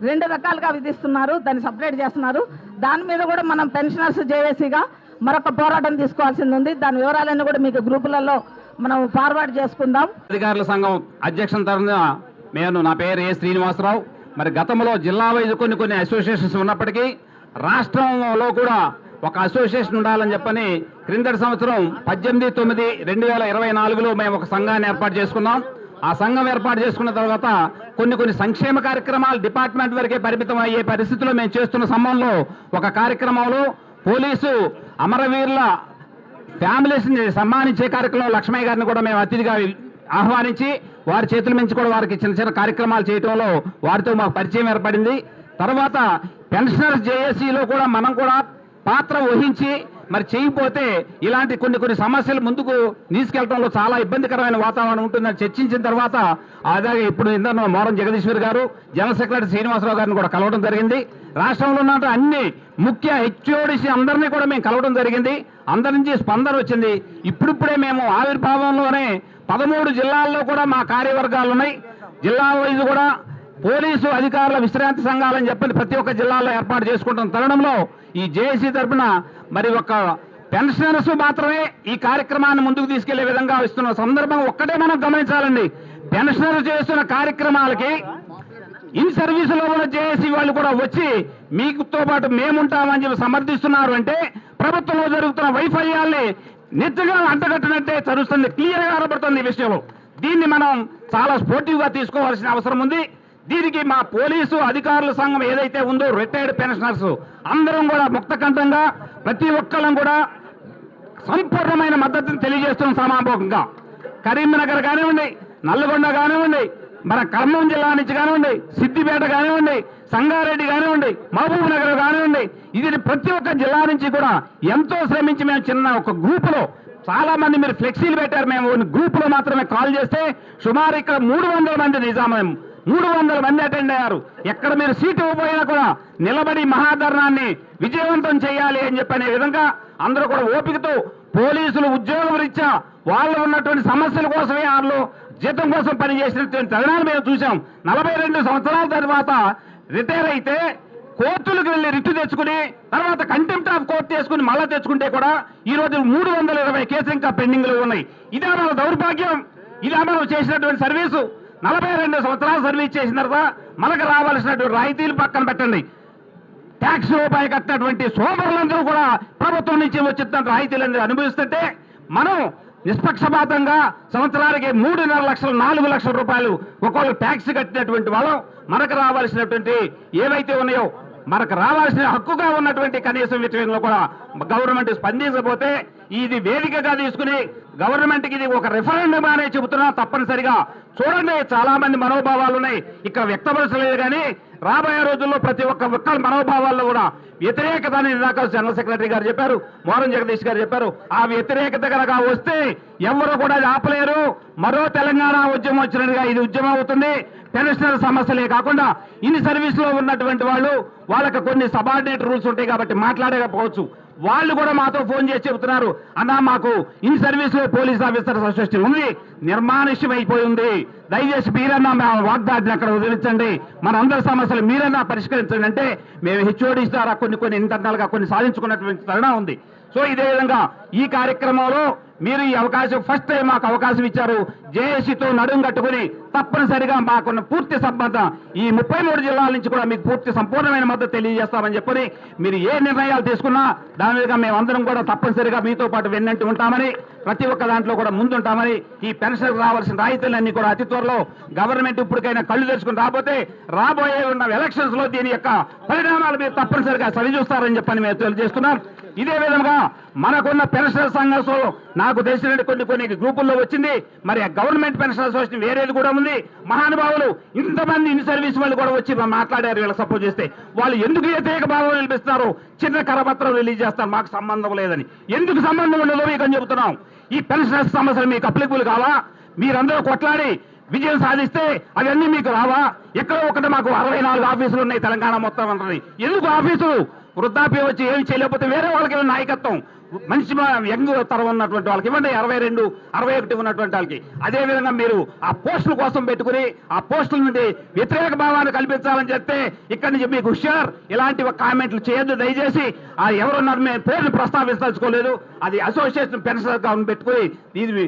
2 రకాలుగా విధిస్తున్నారు, దాన్ని సపరేట్ చేస్తున్నారు. దాని మీద కూడా మనం పెన్షనర్స్ జేఏసీగా మరొక పోరాటం తీసుకోవాల్సింది ఉంది. దాని వివరాలన్నీ కూడా మీకు గ్రూపులలో మనం ఫార్వర్డ్ చేసుకుందాం. అధికారుల సంఘం అధ్యక్షుల తరఫున నా పేరు ఏ శ్రీనివాసరావు. మరి గతంలో జిల్లా వైజ్ కొన్ని అసోసియేషన్స్ ఉన్నప్పటికీ రాష్ట్రంలో కూడా ఒక అసోసియేషన్ ఉండాలని చెప్పని క్రిందటి సంవత్సరం 18/9/2024లో మేము ఒక సంఘాన్ని ఏర్పాటు చేసుకున్నాం. ఆ సంఘం ఏర్పాటు చేసుకున్న తర్వాత కొన్ని సంక్షేమ కార్యక్రమాలు డిపార్ట్మెంట్ వరకే పరిమితం అయ్యే పరిస్థితిలో మేము చేస్తున్న సమయంలో ఒక కార్యక్రమంలో పోలీసు అమరవీరుల ఫ్యామిలీస్ని సన్మానించే కార్యక్రమంలో లక్ష్మయ్య గారిని కూడా మేము అతిథిగా ఆహ్వానించి వారి చేతుల నుంచి కూడా వారికి చిన్న కార్యక్రమాలు చేయడంలో వారితో మాకు పరిచయం ఏర్పడింది. తర్వాత పెన్షనర్స్ జేఏసీలో కూడా మనం కూడా పాత్ర వహించి మరి చేయకపోతే ఇలాంటి కొన్ని సమస్యలు ముందుకు తీసుకెళ్లడంలో చాలా ఇబ్బందికరమైన వాతావరణం ఉంటుందని చర్చించిన తర్వాత అలాగే ఇప్పుడు ఇందరూ మోరం జగదీశ్వర్ గారు, జనరల్ సెక్రటరీ శ్రీనివాసరావు గారిని కూడా కలవడం జరిగింది. రాష్ట్రంలో ఉన్న అన్ని ముఖ్య హెచ్ఓడిసి అందరినీ కూడా మేము కలవడం జరిగింది. అందరి నుంచి స్పందన వచ్చింది. ఇప్పుడిప్పుడే మేము ఆవిర్భావంలోనే 13 జిల్లాల్లో కూడా మా కార్యవర్గాలు ఉన్నాయి. జిల్లా వైజ్ కూడా పోలీసు అధికారుల విశ్రాంతి సంఘాలని చెప్పి ప్రతి ఒక్క జిల్లాలో ఏర్పాటు చేసుకుంటున్న తరుణంలో ఈ జేఏసీ తరఫున మరి ఒక పెన్షనర్స్ మాత్రమే ఈ కార్యక్రమాన్ని ముందుకు తీసుకెళ్లే విధంగా ఇస్తున్న సందర్భం ఒక్కటే మనం గమనించాలండి. పెన్షనర్స్ చేస్తున్న కార్యక్రమాలకి ఇన్ సర్వీసులో ఉన్న జేఏసీ వాళ్ళు కూడా వచ్చి మీకుతో పాటు మేముంటామని చెప్పి సమర్థిస్తున్నారు అంటే ప్రభుత్వంలో జరుగుతున్న వైఫల్యాల్ని నిజంగా అంటగట్టినట్టే చదువుతుంది, క్లియర్గా కనబడుతుంది ఈ విషయంలో. దీన్ని మనం చాలా స్పోర్టివ్గా తీసుకోవాల్సిన అవసరం ఉంది. దీనికి మా పోలీసు అధికారుల సంఘం ఏదైతే ఉందో రిటైర్డ్ పెన్షనర్స్ అందరం కూడా ముక్తకంఠంగా ప్రతి ఒక్కళ్ళం కూడా సంపూర్ణమైన మద్దతును తెలియజేస్తున్నాం సమాపకంగా. కరీంనగర్ కానివ్వండి, నల్లగొండ కానివ్వండి, మన ఖమ్మం జిల్లా నుంచి కానివ్వండి, సిద్దిపేట కానివ్వండి, సంగారెడ్డి కానివ్వండి, మహబూబ్ నగర్ కానివ్వండి, ఇది ప్రతి ఒక్క జిల్లా నుంచి కూడా ఎంతో శ్రమించి మేము చిన్న ఒక గ్రూపులో చాలా మంది మీరు ఫ్లెక్సీలు పెట్టారు. మేము గ్రూపులో మాత్రమే కాల్ చేస్తే సుమారు ఇక్కడ 300 మంది నిజామం 300 మంది అటెండ్ అయ్యారు. ఎక్కడ మీరు సీటు ఇవ్వబోయినా కూడా నిలబడి మహాధర్నాన్ని విజయవంతం చేయాలి అని చెప్పనే విధంగా అందరూ కూడా ఓపికతో పోలీసులు ఉద్యోగం రీత్యా వాళ్ళు ఉన్నటువంటి సమస్యల కోసమే వాళ్ళు జీతం కోసం పనిచేసినటువంటి తరుణాలు మేము చూసాం. 42 సంవత్సరాల తర్వాత రిటైర్ అయితే కోర్టులకు వెళ్ళి రిట్టు తెచ్చుకుని తర్వాత కంటెంప్ట్ ఆఫ్ కోర్టు చేసుకుని మళ్ళా తెచ్చుకుంటే కూడా ఈ రోజు 320 కేసులు ఇంకా పెండింగ్ లో ఉన్నాయి. ఇదే మన దౌర్భాగ్యం, ఇదే మనం చేసినటువంటి సర్వీసు. 42 సంవత్సరాలు సర్వీస్ చేసిన తర్వాత మనకు రావాల్సినటువంటి రాయితీలు పక్కన పెట్టండి. ట్యాక్స్ రూపాయి కట్టినటువంటి సోమరులందరూ కూడా ప్రభుత్వం నుంచి వచ్చిన రాయితీలందరూ అనుభవిస్తుంటే మనం నిష్పక్షపాతంగా సంవత్సరానికి 3.5 లక్షలు 4 లక్షల రూపాయలు ఒక్కొక్క ట్యాక్స్ కట్టినటువంటి వాళ్ళం మనకు రావాల్సినటువంటి ఏవైతే ఉన్నాయో మనకు రావాల్సిన హక్కుగా ఉన్నటువంటి కనీసం విషయంలో కూడా గవర్నమెంట్ స్పందించకపోతే ఇది వేదికగా తీసుకుని గవర్నమెంట్కి ఇది ఒక రిఫరెండం అనే చెబుతున్నా తప్పనిసరిగా చూడండి. చాలా మంది మనోభావాలు ఉన్నాయి, ఇక్కడ వ్యక్తపరచలేదు. కానీ రాబోయే రోజుల్లో ప్రతి ఒక్క మనోభావాల్లో కూడా వ్యతిరేకత అని ఇందాక జనరల్ సెక్రటరీ గారు చెప్పారు, మోరం జగదీష్ గారు చెప్పారు. ఆ వ్యతిరేకత కనుక వస్తే ఎవరు కూడా ఆపలేరు. మరో తెలంగాణ ఉద్యమం వచ్చినట్టుగా ఇది ఉద్యమం అవుతుంది. పెన్షనర్ సమస్యలే కాకుండా ఇన్ని సర్వీసులో ఉన్నటువంటి వాళ్ళకి కొన్ని సబార్డినేట్ రూల్స్ ఉంటాయి కాబట్టి మాట్లాడకపోవచ్చు. వాళ్ళు కూడా మాతో ఫోన్ చేసి చెబుతున్నారు, అన్నా మాకు ఇన్ సర్వీస్ లో పోలీస్ ఆఫీసర్ అసోసియేషన్ ఉంది, నిర్మానుష్యం అయిపోయింది, దయచేసి మీరన్నా మా వాగ్దాటిని అక్కడ వదిలించండి, మన అందరి సమస్యలు మీరన్నా పరిష్కరించండి అంటే మేము హెచ్ఓడి ద్వారా కొన్ని ఇంటర్నల్ గా కొన్ని సాధించుకున్నటువంటి తరుణం ఉంది. సో ఇదే విధంగా ఈ కార్యక్రమంలో మీరు ఈ అవకాశం ఫస్ట్ టైం మాకు అవకాశం ఇచ్చారు. జేఏసీతో నడుం కట్టుకుని తప్పనిసరిగా మాకున్న పూర్తి సంబంధం ఈ 33 జిల్లాల నుంచి కూడా మీకు పూర్తి సంపూర్ణమైన మద్దతు తెలియజేస్తామని చెప్పని మీరు ఏ నిర్ణయాలు తీసుకున్నా దాని మీద మేమందరం కూడా తప్పనిసరిగా మీతో పాటు వెన్నంటి ఉంటామని, ప్రతి ఒక్క దాంట్లో కూడా ముందుంటామని, ఈ పెన్షన్ రావాల్సిన రాయితీలన్నీ కూడా అతి త్వరలో గవర్నమెంట్ ఇప్పటికైనా కళ్ళు తెచ్చుకుని రాబోతే రాబోయే ఉన్న ఎలక్షన్స్ లో దీని యొక్క పరిణామాలు మీరు తప్పనిసరిగా సరిచూస్తారని చెప్పని మేము తెలియజేస్తున్నాం. ఇదే విధంగా మనకున్న పెన్షనర్ సంఘర్షంలో నాకు తెలిసిన కొన్ని గ్రూపుల్లో వచ్చింది. మరి గవర్నమెంట్ పెన్షన్ అసోసియేషన్ వేరేది కూడా ఉంది. మహానుభావులు ఇంతమంది ఇన్ సర్వీస్ వాళ్ళు కూడా వచ్చి మాట్లాడారు. వీళ్ళకి సపోర్ట్ చేస్తే వాళ్ళు ఎందుకు వ్యతిరేక భావం నిలిపిస్తున్నారు, చిన్న కరపత్రం రిలీజ్ చేస్తారు, మాకు సంబంధం లేదని. ఎందుకు సంబంధం ఉండదో మీకు అని చెబుతున్నాం. ఈ పెన్షనర్స్ సమస్యలు మీకు అప్లికబుల్ కావా? మీరందరూ కొట్లాడి విజయం సాధిస్తే అవన్నీ మీకు రావా? ఎక్కడో ఒకటి మాకు 64 ఆఫీసులు ఉన్నాయి తెలంగాణ మొత్తం అంటుంది. ఎందుకు ఆఫీసులు? వృద్ధాప్యం వచ్చి ఏమి చేయలేకపోతే వేరే వాళ్ళకి నాయకత్వం మంచి యంగ్ తరం ఉన్నటువంటి వాళ్ళకి ఇవ్వండి, 22, 61 ఉన్నటువంటి వాళ్ళకి. అదేవిధంగా మీరు ఆ పోస్టుల కోసం పెట్టుకుని ఆ పోస్టుల నుండి వ్యతిరేక భావాన్ని కల్పించాలని చెప్తే ఇక్కడి నుంచి మీకు హుషార్ ఇలాంటి కామెంట్లు చేయొద్దు దయచేసి. ఆ ఎవరున్నారు మేము పేర్లు ప్రస్తావించదలుచుకోలేదు. అది అసోసియేషన్ పెన్షనర్ గా పెట్టుకుని ఇది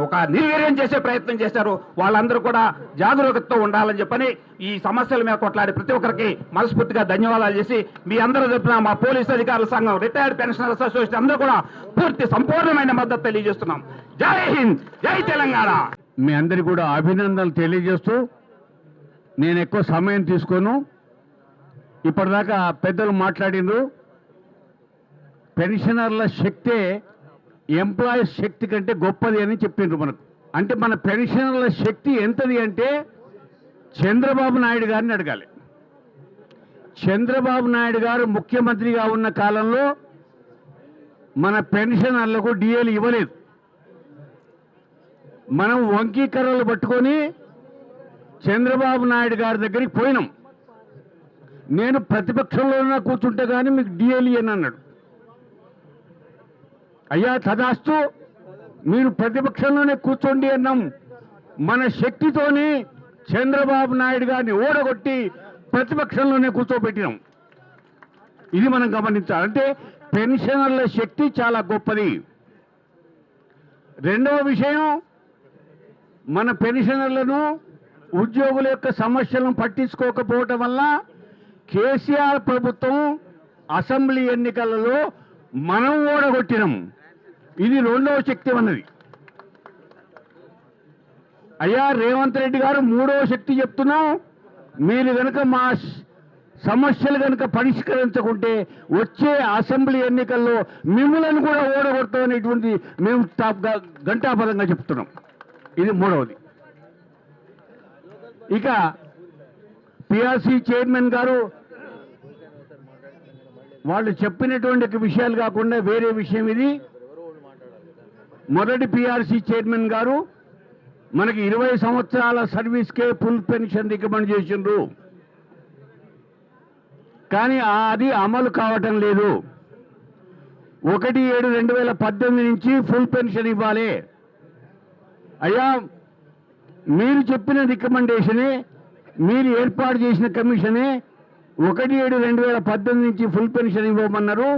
ఒక నిర్వీర్యం చేసే ప్రయత్నం చేశారు. వాళ్ళందరూ కూడా జాగరూకతతో ఉండాలని చెప్పని ఈ సమస్యల మీద కొట్లాడి ప్రతి ఒక్కరికి మనస్ఫూర్తిగా ధన్యవాదాలు చేసి మీ అందరూ చెప్పిన మా పోలీసు అధికారుల సంఘం రిటైర్డ్ పెన్షనర్స్ అసోసియేషన్ అందరూ కూడా పూర్తి సంపూర్ణమైన మద్దతు తెలియజేస్తున్నాం. జై హింద్, జై తెలంగాణ. మీ అందరికీ కూడా అభినందనలు తెలియజేస్తూ నేను ఎక్కువ సమయం తీసుకోను. ఇప్పటిదాకా పెద్దలు మాట్లాడిండ్రు. పెన్షనర్ల శక్తే ఎంప్లాయీస్ శక్తి కంటే గొప్పది అని చెప్పిండ్రు మనకు. అంటే మన పెన్షనర్ల శక్తి ఎంతది అంటే చంద్రబాబు నాయుడు గారిని అడగాలి. చంద్రబాబు నాయుడు గారు ముఖ్యమంత్రిగా ఉన్న కాలంలో మన పెన్షనర్లకు డిఏలు ఇవ్వలేదు. మనం వంకీకర్రలు పట్టుకొని చంద్రబాబు నాయుడు గారి దగ్గరికి పోయినాం. నేను ప్రతిపక్షంలో కూర్చుంటే కానీ మీకు డిఏలు ఇయ్యను అన్నాడు. అయ్యా తదాస్తు, మీరు ప్రతిపక్షంలోనే కూర్చోండి అన్నాం. మన శక్తితోని చంద్రబాబు నాయుడు గారిని ఓడగొట్టి ప్రతిపక్షంలోనే కూర్చోబెట్టినాం. ఇది మనం గమనించాలి. అంటే పెన్షనర్ల శక్తి చాలా గొప్పది. రెండవ విషయం, మన పెన్షనర్లను ఉద్యోగుల యొక్క సమస్యలను పట్టించుకోకపోవటం వల్ల కేసీఆర్ ప్రభుత్వం అసెంబ్లీ ఎన్నికలలో మనం ఓడగొట్టినాం. ఇది రెండవ శక్తి అన్నది. అయ్యా రేవంత్ రెడ్డి గారు మూడవ శక్తి చెప్తున్నాం. మీరు కనుక మా సమస్యలు కనుక పరిష్కరించకుంటే వచ్చే అసెంబ్లీ ఎన్నికల్లో మిమ్మల్ని కూడా ఓడగొడతామనేటువంటి మేము ఘంటాపదంగా చెప్తున్నాం. ఇది మూడవది. ఇక పిఆర్సీ చైర్మన్ గారు వాళ్ళు చెప్పినటువంటి విషయాలు కాకుండా వేరే విషయం ఇది. మొదటి పిఆర్సీ చైర్మన్ గారు మనకి 20 సంవత్సరాల సర్వీస్కే ఫుల్ పెన్షన్ రికమెండ్ చేసిండ్రు, కానీ అది అమలు కావటం లేదు. 1/7/2018 నుంచి ఫుల్ పెన్షన్ ఇవ్వాలి. అయ్యా, మీరు చెప్పిన రికమెండేషనే, మీరు ఏర్పాటు చేసిన కమిషనే 1/7/2018 నుంచి ఫుల్ పెన్షన్ ఇవ్వమన్నారు.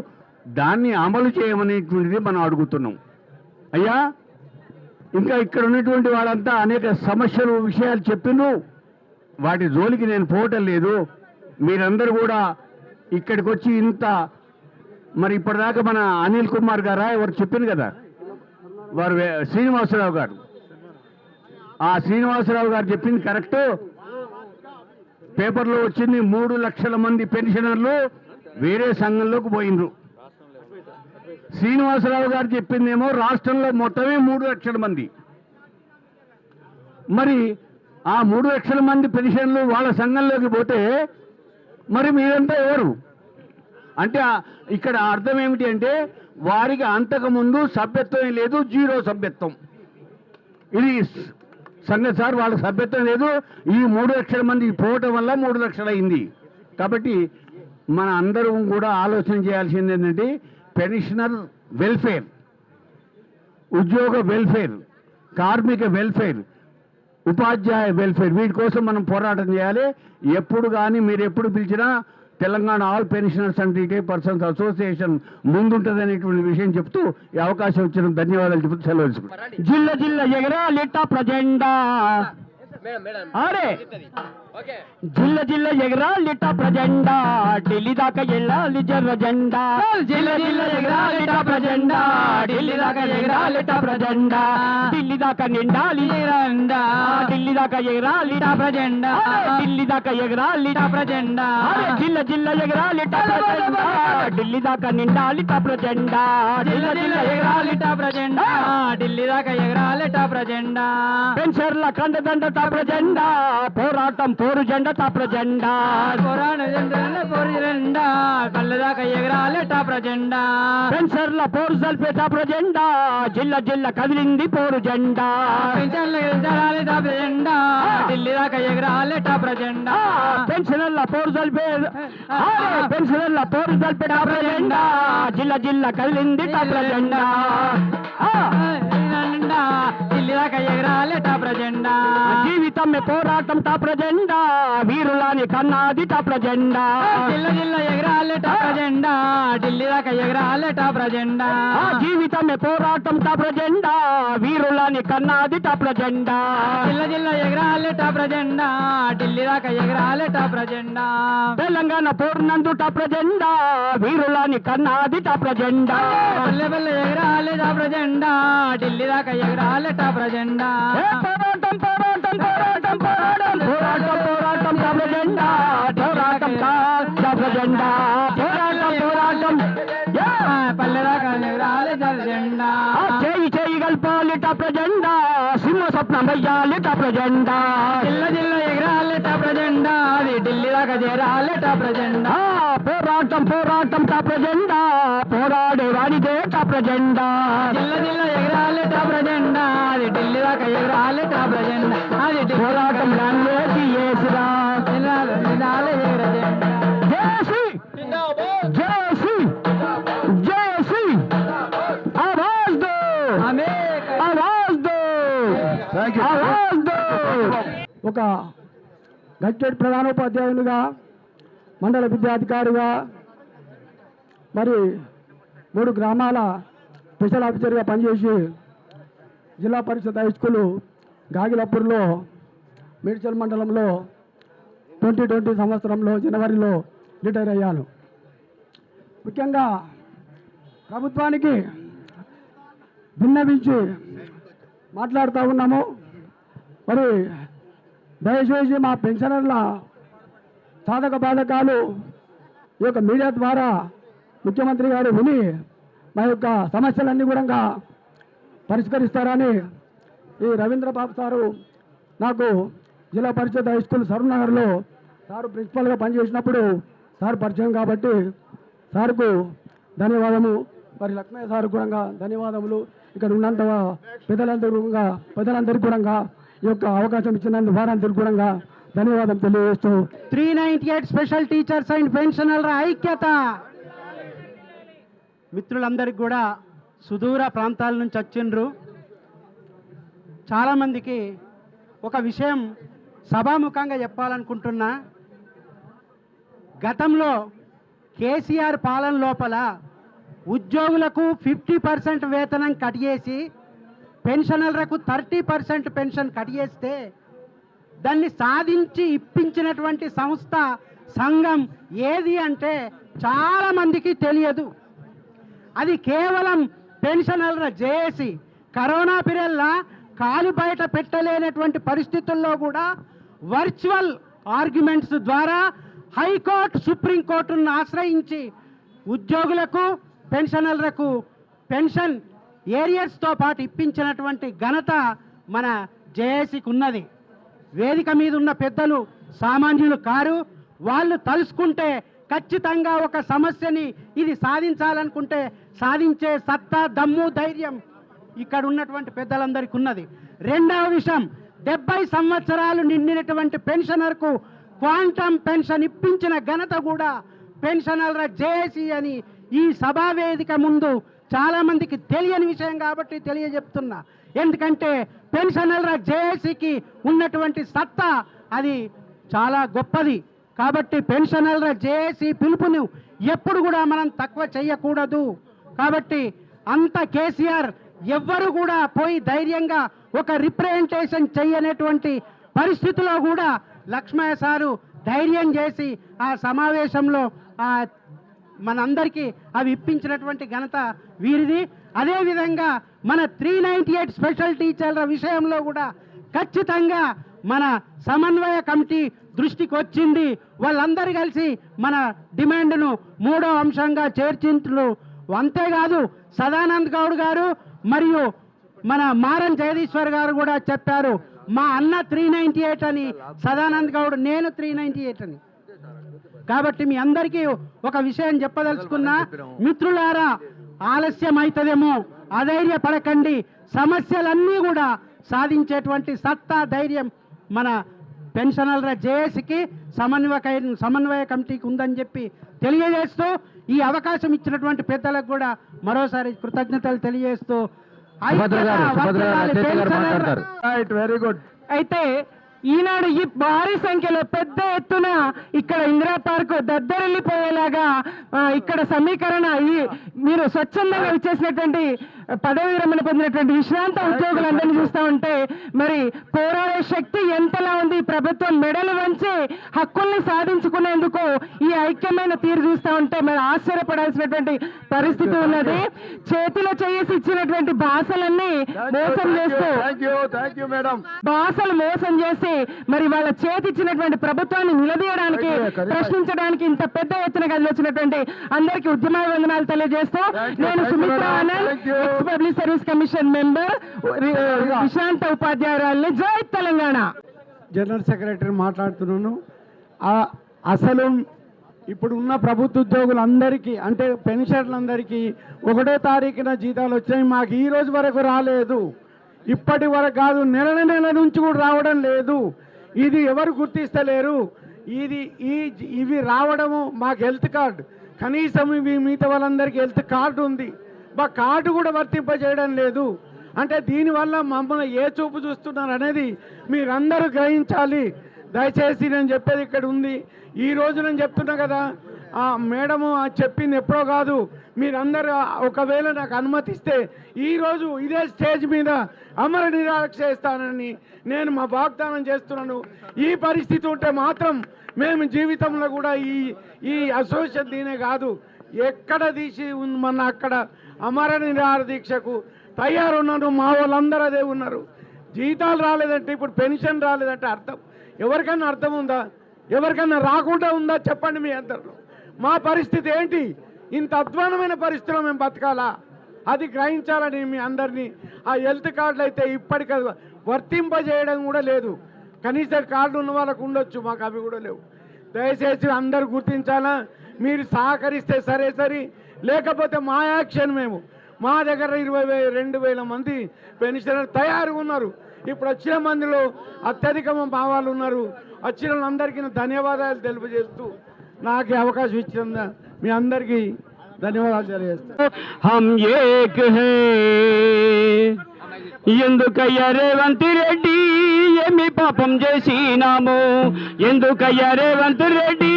దాన్ని అమలు చేయమనేటువంటిది మనం అడుగుతున్నాం. అయ్యా, ఇంకా ఇక్కడ ఉన్నటువంటి వాళ్ళంతా అనేక సమస్యలు విషయాలు చెప్పిండ్రు, వాటి జోలికి నేను పోవటం లేదు. మీరందరూ కూడా ఇక్కడికి వచ్చి ఇంత మరి ఇప్పటిదాకా మన అనిల్ కుమార్ గారా ఎవరు చెప్పింది కదా, వారు శ్రీనివాసరావు గారు, ఆ శ్రీనివాసరావు గారు చెప్పింది కరెక్ట్. పేపర్లో వచ్చింది 3 లక్షల మంది పెన్షనర్లు వేరే సంఘంలోకి పోయినరు. శ్రీనివాసరావు గారు చెప్పిందేమో రాష్ట్రంలో మొత్తమే 3 లక్షల మంది. మరి ఆ 3 లక్షల మంది పెన్షన్లు వాళ్ళ సంఘంలోకి పోతే మరి మీరంతా ఎవరు అంటే ఇక్కడ అర్థం ఏమిటి అంటే వారికి అంతకుముందు సభ్యత్వం లేదు, 0 సభ్యత్వం. ఇది సంగతి సార్, వాళ్ళ సభ్యత్వం లేదు. ఈ 3 లక్షల మంది పోవటం వల్ల 3 లక్షలు అయింది. కాబట్టి మన అందరం కూడా ఆలోచన చేయాల్సింది ఏంటంటే పెన్షనర్ వెల్ఫేర్, ఉద్యోగ వెల్ఫేర్, కార్మిక వెల్ఫేర్, ఉపాధ్యాయ వెల్ఫేర్, వీటి కోసం మనం పోరాటం చేయాలి. ఎప్పుడు కానీ మీరు ఎప్పుడు పిలిచినా Telangana all pensioners and retired persons association ముందుంటుందనేటువంటి విషయం చెప్తూ ఈ అవకాశం ఇచ్చిన ధన్యవాదాలు చెప్తూ సెలవు తీసుకుంటాం. జిల్లా జిల్లా ఎగరాలిట ప్రజెండా, అరే జిల్లా జిల్లా ఎగరాలిట ప్రజెండా, ఢిల్లీ దాకా వెళ్ళాలి జర్ర జెండా. జిల్లా జిల్లా ఎగరాలిట ప్రజెండా, ఢిల్లీ దాకా ఎగరాలిట ప్రజెండా. ఢిల్లీ దాకా నిండాలి జెండా, ఢిల్లీ దాకా ఎగరాలిట ప్రజెండా, ఢిల్లీ దాకా ఎగరాలిట ప్రజెండా. జిల్లా జిల్లా ఎగరాలిట ప్రజెండా, ఢిల్లీ దాకా నిండాలిట ప్రజెండా. జిల్లా జిల్లా ఎగరాలిట ప్రజెండా, ఢిల్లీ దాకా ఎగరాలిట ప్రజెండా. పెన్షన్ల కండదండ ప్రజెండా, పోరాటం పోరు జెండా తాప్ర జెండా. పోరాట పోరు జెండా, కళ్ళ దాకా ఎగరాలి టాప్ర జెండా. పెన్షన్ల పోరు సల్పే టాప్ర జెండా, జిల్లా జిల్లా కదిలింది పోరు జెండా. పెన్షన్ల ఎగరాలి టాప్ర జెండా, ఢిల్లీ దాకా ఎగరాలి టాప్ర జెండా. పెన్షన్ల పోరు సల్పే, పెన్షన్ల పోరు సల్పే టాప్ర జెండా, జిల్లా జిల్లా కదిలింది టాప్ర జెండా. ఢిల్లీ దాకా ఎగరాలి టాప్ర జెండా. జీవితం పోరాటం టాప్ర జెండా, వీరులాని కన్నాది టాప్ర జెండా. జిల్లా జిల్లా ఎగరాలి టాప్ర జెండా, ఢిల్లీ దాకా ఎగరాలి టాప్ర జెండా. జీవితమే పోరాటం టాప్ర జెండా, వీరులాని కన్నాది టాప్ర జెండా. జిల్లా జిల్లా ఎగరాలి టాప్ర జెండా, ఢిల్లీ దాకా ఎగరాలి టాప్ర జెండా. తెలంగాణ పోర్నందు టాప్ర జెండా, వీరులాని కన్నాది టాప్ర జెండా. పల్లె పల్లె ఎగరాలి టాప్ర జెండా, ఢిల్లీ దాకా ఎగరాలి టాప్ర జెండా. పోరాటం పోరాటం పోరాటం పోరాటం పోరాటం పోరాటం టాప్ర జెండా, పోరాటం టాప్ర జెండా, పోరాటం పోరాటం పల్లె దాకా ఎగరాలి జెండా. చేయి చేయి కల్పాలి టాప్ర జెండా, సింహ స్వప్నం వెయ్యాలి టాప్ర జెండా. జిల్లా జిల్లా ఎగరాలి టాప్ర జెండా, అది ఢిల్లీ దాకా చేరాలి టాప్ర జెండా. పోరాటం పోరాటం టాప్ర జెండా, పోరాడే వాడిదే టాప్ర జెండా. జిల్లా జిల్లా ఎగరాలి టాప్ర జెండా, అది ఢిల్లీ దాకా ఎగరాలి టాప్ర జెండా. అది పోరాటం రాసి ఏసిరా ఎగర జెండా. జేసీ జేసీ జేసీ ఆవాజ్ దో, ఆవాజ్ దో, ఆవాజ్ దో. ఒక గజ్జెట్ ప్రధానోపాధ్యాయునిగా, మండల విద్యాధికారిగా, మరి 3 గ్రామాల స్పెషల్ ఆఫీసర్గా పనిచేసి జిల్లా పరిషత్ హై స్కూలు గాగిలపూర్లో మేడ్చల్ మండలంలో 2020 సంవత్సరంలో జనవరిలో రిటైర్ అయ్యాను. ముఖ్యంగా ప్రభుత్వానికి భిన్నవించి మాట్లాడుతూ ఉన్నాము. మరి దయచేసి మా పెన్షనర్ల సాధక బాధకాలు ఈ యొక్క మీడియా ద్వారా ముఖ్యమంత్రి గారు విని మా యొక్క సమస్యలన్నీ కూడా పరిష్కరిస్తారని ఈ రవీంద్ర బాబు సారు నాకు జిల్లా పరిషత్ హై స్కూల్ సరూనగర్లో సారు ప్రిన్సిపల్గా పనిచేసినప్పుడు సార్ పరిచయం కాబట్టి సార్కు ధన్యవాదము. మరి లక్ష్మయ్య సార్ కూడా ధన్యవాదములు. ఇక్కడ ఉన్నంత పెద్దలందరికీ కూడా ఈ యొక్క అవకాశం ఇచ్చినందుకు వారందరికీ కూడా ధన్యవాదం తెలియజేస్తూ 398 స్పెషల్ టీచర్స్ అండ్ పెన్షనర్ల ఐక్యత. మిత్రులందరికీ కూడా సుదూర ప్రాంతాల నుంచి వచ్చిండ్రు. చాలామందికి ఒక విషయం సభాముఖంగా చెప్పాలనుకుంటున్నా. గతంలో కేసీఆర్ పాలన లోపల ఉద్యోగులకు 50% వేతనం కట్ చేసి పెన్షనర్లకు 30% పెన్షన్ కట్ చేస్తే దాన్ని సాధించి ఇప్పించినటువంటి సంస్థ సంఘం ఏది అంటే చాలామందికి తెలియదు. అది కేవలం పెన్షనర్ల జేఏసీ. కరోనా పీరియడ్లో కాలు బయట పెట్టలేనటువంటి పరిస్థితుల్లో కూడా వర్చువల్ ఆర్గ్యుమెంట్స్ ద్వారా హైకోర్టు సుప్రీంకోర్టును ఆశ్రయించి ఉద్యోగులకు పెన్షనర్లకు పెన్షన్ ఏరియర్స్తో పాటు ఇప్పించినటువంటి ఘనత మన జేఏసీకి ఉన్నది. వేదిక మీద ఉన్న పెద్దలు సామాన్యులు కారు. వాళ్ళు తలుసుకుంటే ఖచ్చితంగా ఒక సమస్యని ఇది సాధించాలనుకుంటే సాధించే సత్తా, దమ్ము, ధైర్యం ఇక్కడ ఉన్నటువంటి పెద్దలందరికీ ఉన్నది. రెండవ విషయం, 70 సంవత్సరాలు నిండినటువంటి పెన్షనర్కు క్వాంటమ్ పెన్షన్ ఇప్పించిన ఘనత కూడా పెన్షనర్ల జేఏసీ అని ఈ సభా వేదిక ముందు చాలామందికి తెలియని విషయం కాబట్టి తెలియజెప్తున్నా. ఎందుకంటే పెన్షనర్ల జేఏసీకి ఉన్నటువంటి సత్తా అది చాలా గొప్పది. కాబట్టి పెన్షనర్ల జేఏసీ పిలుపును ఎప్పుడు కూడా మనం తక్కువ చేయకూడదు. కాబట్టి అంత కేసీఆర్ ఎవ్వరు కూడా పోయి ధైర్యంగా ఒక రిప్రజెంటేషన్ చేయనటువంటి పరిస్థితిలో కూడా లక్ష్మయ్య సారు ధైర్యం చేసి ఆ సమావేశంలో మనందరికీ అవి ఇప్పించినటువంటి ఘనత వీరిది. అదేవిధంగా మన 398 స్పెషల్ టీచర్ల విషయంలో కూడా ఖచ్చితంగా మన సమన్వయ కమిటీ దృష్టికి వచ్చింది. వాళ్ళందరూ కలిసి మన డిమాండ్ను 3వ అంశంగా చేర్చించు. అంతేకాదు సదానంద్ గౌడ్ గారు మరియు మన మారం జగదీశ్వర్ గారు కూడా చెప్పారు, మా అన్న 398 అని, సదానంద్ గౌడ్ నేను 398 అని. కాబట్టి మీ అందరికీ ఒక విషయం చెప్పదలుచుకున్నా, మిత్రులారా, ఆలస్యం అవుతుందేమో, అధైర్యపడకండి. సమస్యలన్నీ కూడా సాధించేటువంటి సత్తా, ధైర్యం మన పెన్షనర్ల జేఏసీకి సమన్వయ కమిటీకి ఉందని చెప్పి తెలియజేస్తూ ఈ అవకాశం ఇచ్చినటువంటి పెద్దలకు కూడా మరోసారి కృతజ్ఞతలు తెలియజేస్తూ వెరీ గుడ్. అయితే ఈనాడు ఈ భారీ సంఖ్యలో పెద్ద ఎత్తున ఇక్కడ ఇందిరా పార్కు దద్దరిల్లిపోయేలాగా ఇక్కడ సమీకరణ మీరు స్వచ్ఛందంగా ఇచ్చేసినటువంటి పదవి విరమణ పొందినటువంటి విశ్రాంత ఉద్యోగులందరినీ చూస్తూ ఉంటే మరి పోరాడే శక్తి ఎంతలా ఉంది. ప్రభుత్వం మెడలు వంచి హక్కుల్ని సాధించుకునేందుకు ఈ ఐక్యమైన తీరు చూస్తూ ఉంటే మరి ఆశ్చర్యపడాల్సినటువంటి పరిస్థితి ఉన్నది. చేతిలో చేసి ఇచ్చినటువంటి భాషలన్నీ మోసం చేస్తూ భాషలు మోసం చేసి మరి వాళ్ళ చేతి ఇచ్చినటువంటి ప్రభుత్వాన్ని నిలదీయడానికి, ప్రశ్నించడానికి ఇంత పెద్ద ఎత్తున కదిలొచ్చినటువంటి అందరికీ ఉద్యమాభివందనాలు తెలియజేస్తూ నేను Sumitra Anand, public service commission member, విశ్రాంత ఉపాధ్యాయురాలని, జై తెలంగాణ. జనరల్ సెక్రటరీ మాట్లాడుతున్నాను. అసలు ఇప్పుడు ఉన్న ప్రభుత్వ ఉద్యోగులందరికీ అంటే పెన్షన్లందరికీ 1వ తారీఖున జీతాలు వచ్చాయి. మాకు ఈ రోజు వరకు రాలేదు. ఇప్పటి వరకు కాదు, నెల నుంచి కూడా రావడం లేదు. ఇది ఎవరు గుర్తిస్తలేరు. ఇవి రావడము మాకు హెల్త్ కార్డు, కనీసం ఇవి మిగతా వాళ్ళందరికీ హెల్త్ కార్డు ఉంది, మా కార్డు కూడా వర్తింపజేయడం లేదు. అంటే దీనివల్ల మమ్మల్ని ఏ చూపు చూస్తున్నారు అనేది మీరందరూ గ్రహించాలి. దయచేసి నేను చెప్పేది ఇక్కడ ఉంది. ఈ రోజు నేను చెప్తున్నా కదా, మేడము చెప్పింది ఎప్పుడో కాదు. మీరందరూ ఒకవేళ నాకు అనుమతిస్తే ఈరోజు ఇదే స్టేజ్ మీద అమర నిరాక్ష చేస్తానని నేను మా వాగ్దానం చేస్తున్నాను. ఈ పరిస్థితి ఉంటే మాత్రం మేము జీవితంలో కూడా ఈ అసోసియేషన్ దీనే కాదు, ఎక్కడ తీసి మన అక్కడ అమర నిరాహార దీక్షకు తయారున్నారు. మా వాళ్ళందరూ అదే ఉన్నారు. జీతాలు రాలేదంటే, ఇప్పుడు పెన్షన్ రాలేదంటే అర్థం ఎవరికైనా అర్థం ఉందా? ఎవరికన్నా రాకుండా ఉందా చెప్పండి మీ అందరూ. మా పరిస్థితి ఏంటి? ఇంత అధ్వానమైన పరిస్థితిలో మేము బతకాలా? అది గ్రహించాలని మీ అందరినీ. ఆ హెల్త్ కార్డులు అయితే ఇప్పటికీ వర్తింపజేయడం కూడా లేదు. కనీస కార్డు ఉన్న వాళ్ళకు ఉండొచ్చు, మాకు అవి కూడా లేవు. దయచేసి అందరూ గుర్తించాలా. మీరు సహకరిస్తే సరే, లేకపోతే మా యాక్షన్ మేము. మా దగ్గర 22,000 మంది పెన్షనర్ తయారుగా ఉన్నారు. ఇప్పుడు వచ్చిన మందిలో అత్యధిక మా వాళ్ళు ఉన్నారు. వచ్చిన వాళ్ళందరికీ ధన్యవాదాలు తెలియజేస్తూ నాకు అవకాశం ఇచ్చిన మీ అందరికీ ధన్యవాదాలు తెలియజేస్తాను. హమ్ ఏక్ హై ఎందుకయ్యా రేవంత్ రెడ్డి ఏమి పాపం చేసినాము? ఎందుకయ్యా రేవంత్ రెడ్డి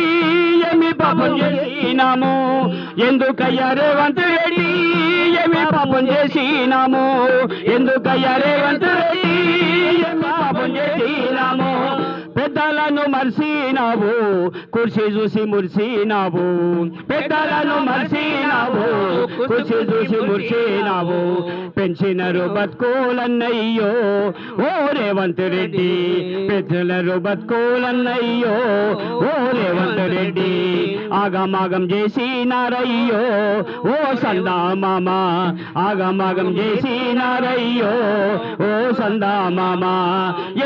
ఏమి పాపం చేసినాము? ఎందుకయ్యా రేవంత్ రెడ్డి ఏమి పాపం చేసినాము? ఎందుకయ్యా రేవంత్ రెడ్డి ఏమి పాపం చేసినాము? పెద్దలను మర్చినావు, కుర్చీ చూసి మురిసినావు. పెద్దలను మర్చినావు, కుర్చీ చూసి మురిసినావు. పెన్షనరు బతుకోలన్నయ్యో ఓ రేవంత్ రెడ్డి, పెద్దలరు బతుకోలన్నయ్యో ఓ రేవంత్ రెడ్డి. ఆగమాగం చేసినారయ్యో ఓ సందా మామ, ఆగమాగం చేసినారయ్యో ఓ సందా మామ.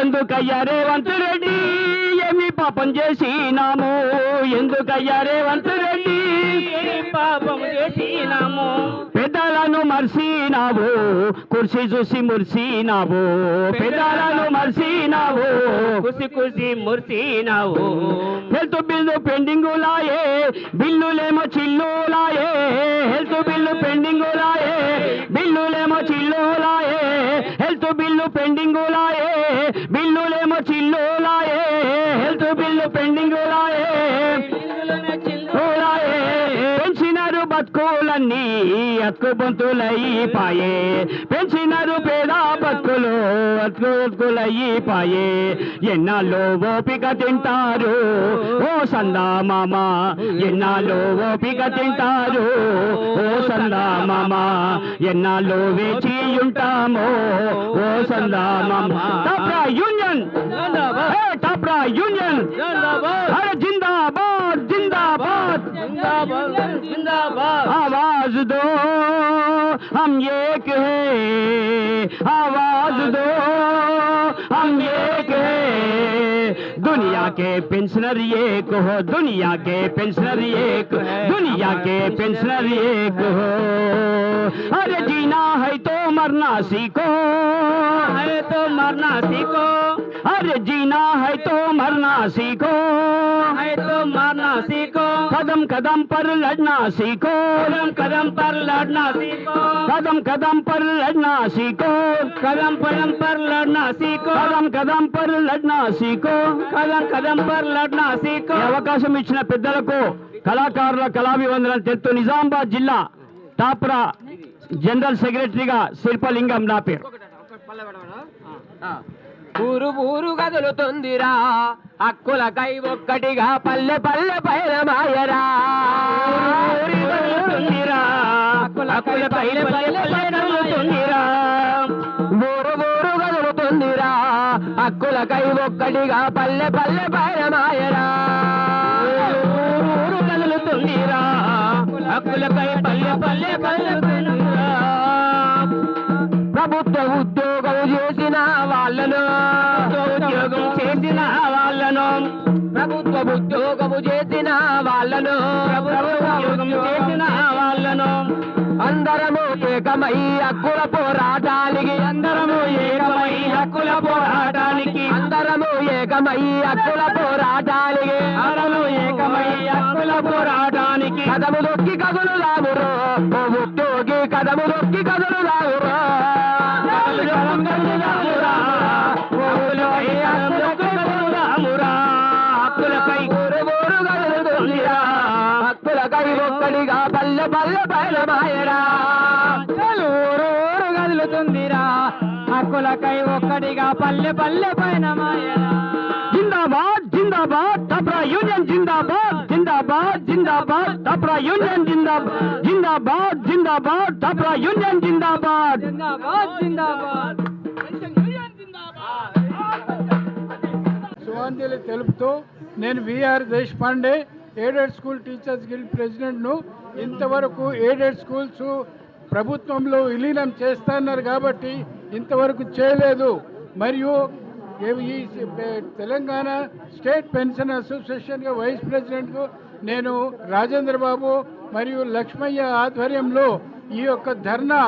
ఎందుకయ్యా రేవంత్ రెడ్డి ఏమి పాపం చేసినాము? ఎందుకయ్యా రేవంత్ రెడ్డి పాపం చేసినాము? పెద్దలను మర్చినావు, కుర్చీ చూసి మురిసినావు. పెద్దలను మర్చినావు, కుర్చీ మురిసినావు. హెల్త్ బిల్లు పెండింగులాయే, బిల్లులేమో చిల్లులాయే. హెల్త్ బిల్లు పెండింగులాయే, బిల్లులేమో చిల్లులాయే. హెల్త్ బిల్లు పెండింగులాయే, బిల్లులేమో చిల్లులాయే. హెల్త్ బిల్లు పెండింగులాయే, పెంచినారు బతుకులన్నీ అతుకు బొంతులయ్యిపాయే. పెంచినారు పేద బతుకులు అతుకు బతుకులయ్యిపాయే. ఎన్నాళ్ళు ఓపిక తింటారు ఓ సందా మామ, ఎన్నాళ్ళు ఓపిక తింటారు ఓ సందా మామ. ఎన్నాళ్ళు వేచి ఉంటామో ఓ సందా మామ. టాప్రా యూనియన్, టాప్రా యూనియన్, అరే జిందాబాద్ జిందాబాద్ जिंदाबाद. आवाज दो हम एक है, आवाज दो हम एक है. दुनिया के पेंशनर एक हो, दुनिया के पेंशनर एक, दुनिया के पेंशनर एक हो. अरे जीना है तो मरना सीखो, है तो मरना सीखो. अरे जीना है तो मरना सीखो, है तो मरना सीखो. कदम कदम पर लड़ना सीखो, कदम कदम पर लड़ना सीखो. कदम कदम पर लड़ना सीखो, कदम कदम पर लड़ना सीखो. कदम कदम पर लड़ना सीखो, कदम कदम पर लड़ना सीखो. అవకాశం ఇచ్చిన పెద్దలకు కళాకారుల కళాభివందనం తెలుపుతూ నిజామాబాద్ జిల్లా టాప్రా జనరల్ సెక్రటరీగా శిల్పలింగం నా పేరు. ఊరు ఊరు కదులుతుందిరా హక్కులకై ఒక్కటిగా పల్లె పల్లె పైరమాయరా. హక్కుల పల్లె పల్లె పైరముతుందిరా. ఊరు ఊరు కదులుతుందిరా హక్కులకై ఒక్కటిగా పల్లె పల్లె పైరమాయరా. ఊరు కదులుతుందిరా హక్కులకై పల్లె పల్లె పైరముతుందిరా. ప్రభుత్వ ఉద్యోగం చేసిన వాళ్ళను, ఉద్యోగం చేసిన వాళ్ళను, ప్రభుత్వ ఉద్యోగము చేసిన వాళ్ళను, ఉద్యోగం చేసిన వాళ్ళను అందరము ఏకమై హక్కుల పోరాటానికి, అందరము ఏకమై హక్కుల పోరాటానికి, అందరము ఏకమై హక్కుల పోరాటానికి, అందరము ఏకమై హక్కుల పోరాటానికి. కదము దొక్కి కదులుదామురో ఓ ఉద్యోగి, కదము దొక్కి కదులుదామురో. హక్కులకై ఊరు ఊరు కదులుతుందిరా హక్కులకై ఒక్కడిగా పల్లె పల్లె పైరమాయరా. ఊరు ఊరు కదులుతుందిరా హక్కులకై ఒక్కడిగా పల్లె పల్లె పైరమాయరా. जिंदाबाद जिंदाबाद టాప్రా యూనియన్ जिंदाबाद जिंदाबाद जिंदाबाद టాప్రా యూనియన్ जिंदाबाद जिंदाबाद जिंदाबाद టాప్రా యూనియన్ जिंदाबाद जिंदाबाद जिंदाबाद. శుభాంజలి తెలుపుతూ నేను VR Deshpande aided school teachers guild ప్రెసిడెంట్ను. ఇంతవరకు ఎయిడెడ్ స్కూల్స్ ప్రభుత్వంలో విలీనం చేస్తున్నారు కాబట్టి ఇంతవరకు చేయలేదు. మరియు ఈ తెలంగాణ స్టేట్ పెన్షన్ అసోసియేషన్గా వైస్ ప్రెసిడెంట్కు నేను రాజేంద్ర బాబు మరియు లక్ష్మయ్య ఆధ్వర్యంలో ఈ యొక్క ధర్నా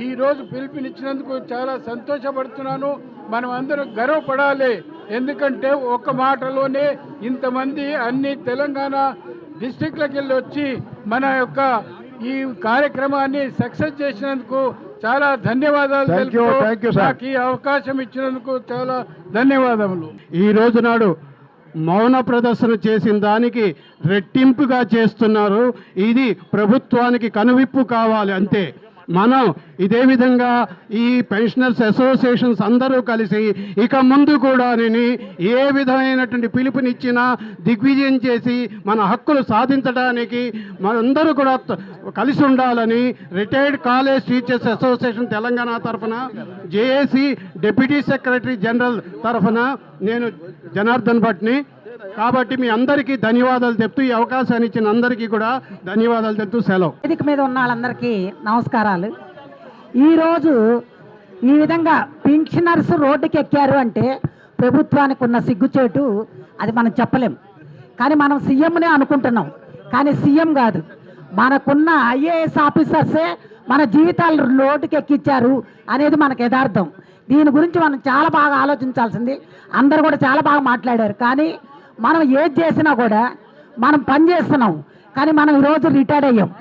ఈరోజు పిలుపునిచ్చినందుకు చాలా సంతోషపడుతున్నాను. మనం అందరం గర్వపడాలి. ఎందుకంటే ఒక మాటలోనే ఇంతమంది అన్ని తెలంగాణ డిస్ట్రిక్ట్లకు వెళ్ళి వచ్చి మన యొక్క ఈ కార్యక్రమాన్ని సక్సెస్ చేసినందుకు చాలా ధన్యవాదాలు. నాకు ఈ అవకాశం ఇచ్చినందుకు చాలా ధన్యవాదములు. ఈ రోజు నాడు మౌన ప్రదర్శన చేసిన దానికి రెట్టింపుగా చేస్తున్నారు. ఇది ప్రభుత్వానికి కనువిప్పు కావాలి అంతే. మనం ఇదే విధంగా ఈ పెన్షనర్స్ అసోసియేషన్స్ అందరూ కలిసి ఇక ముందు కూడా ఏ విధమైనటువంటి పిలుపునిచ్చినా దిగ్విజయం చేసి మన హక్కులు సాధించడానికి మనందరూ కూడా కలిసి ఉండాలని retired college teachers association Telangana తరఫున, జేఏసీ డిప్యూటీ సెక్రటరీ జనరల్ తరఫున నేను జనార్దన్ భట్ని. కాబట్టి మీ అందరికీ ధన్యవాదాలు చెప్తూ ఈ అవకాశాన్ని ఇచ్చిన అందరికీ కూడా ధన్యవాదాలు చెప్తూ సెలవు. వేదిక మీద ఉన్న వాళ్ళందరికీ నమస్కారాలు. ఈరోజు ఈ విధంగా పెన్షనర్స్ రోడ్డుకి ఎక్కారు అంటే ప్రభుత్వానికి ఉన్న సిగ్గుచేటు అది మనం చెప్పలేం. కానీ మనం సీఎంనే అనుకుంటున్నాం, కానీ సీఎం కాదు. మనకున్న ఐఏఎస్ ఆఫీసర్సే మన జీవితాలు రోడ్డుకి ఎక్కించారు అనేది మనకు యథార్థం. దీని గురించి మనం చాలా బాగా ఆలోచించాల్సింది. అందరూ కూడా చాలా బాగా మాట్లాడారు. కానీ మనం ఏది చేసినా కూడా మనం పని చేస్తున్నాం, కానీ మనం ఈరోజు రిటైర్డ్ అయ్యాం.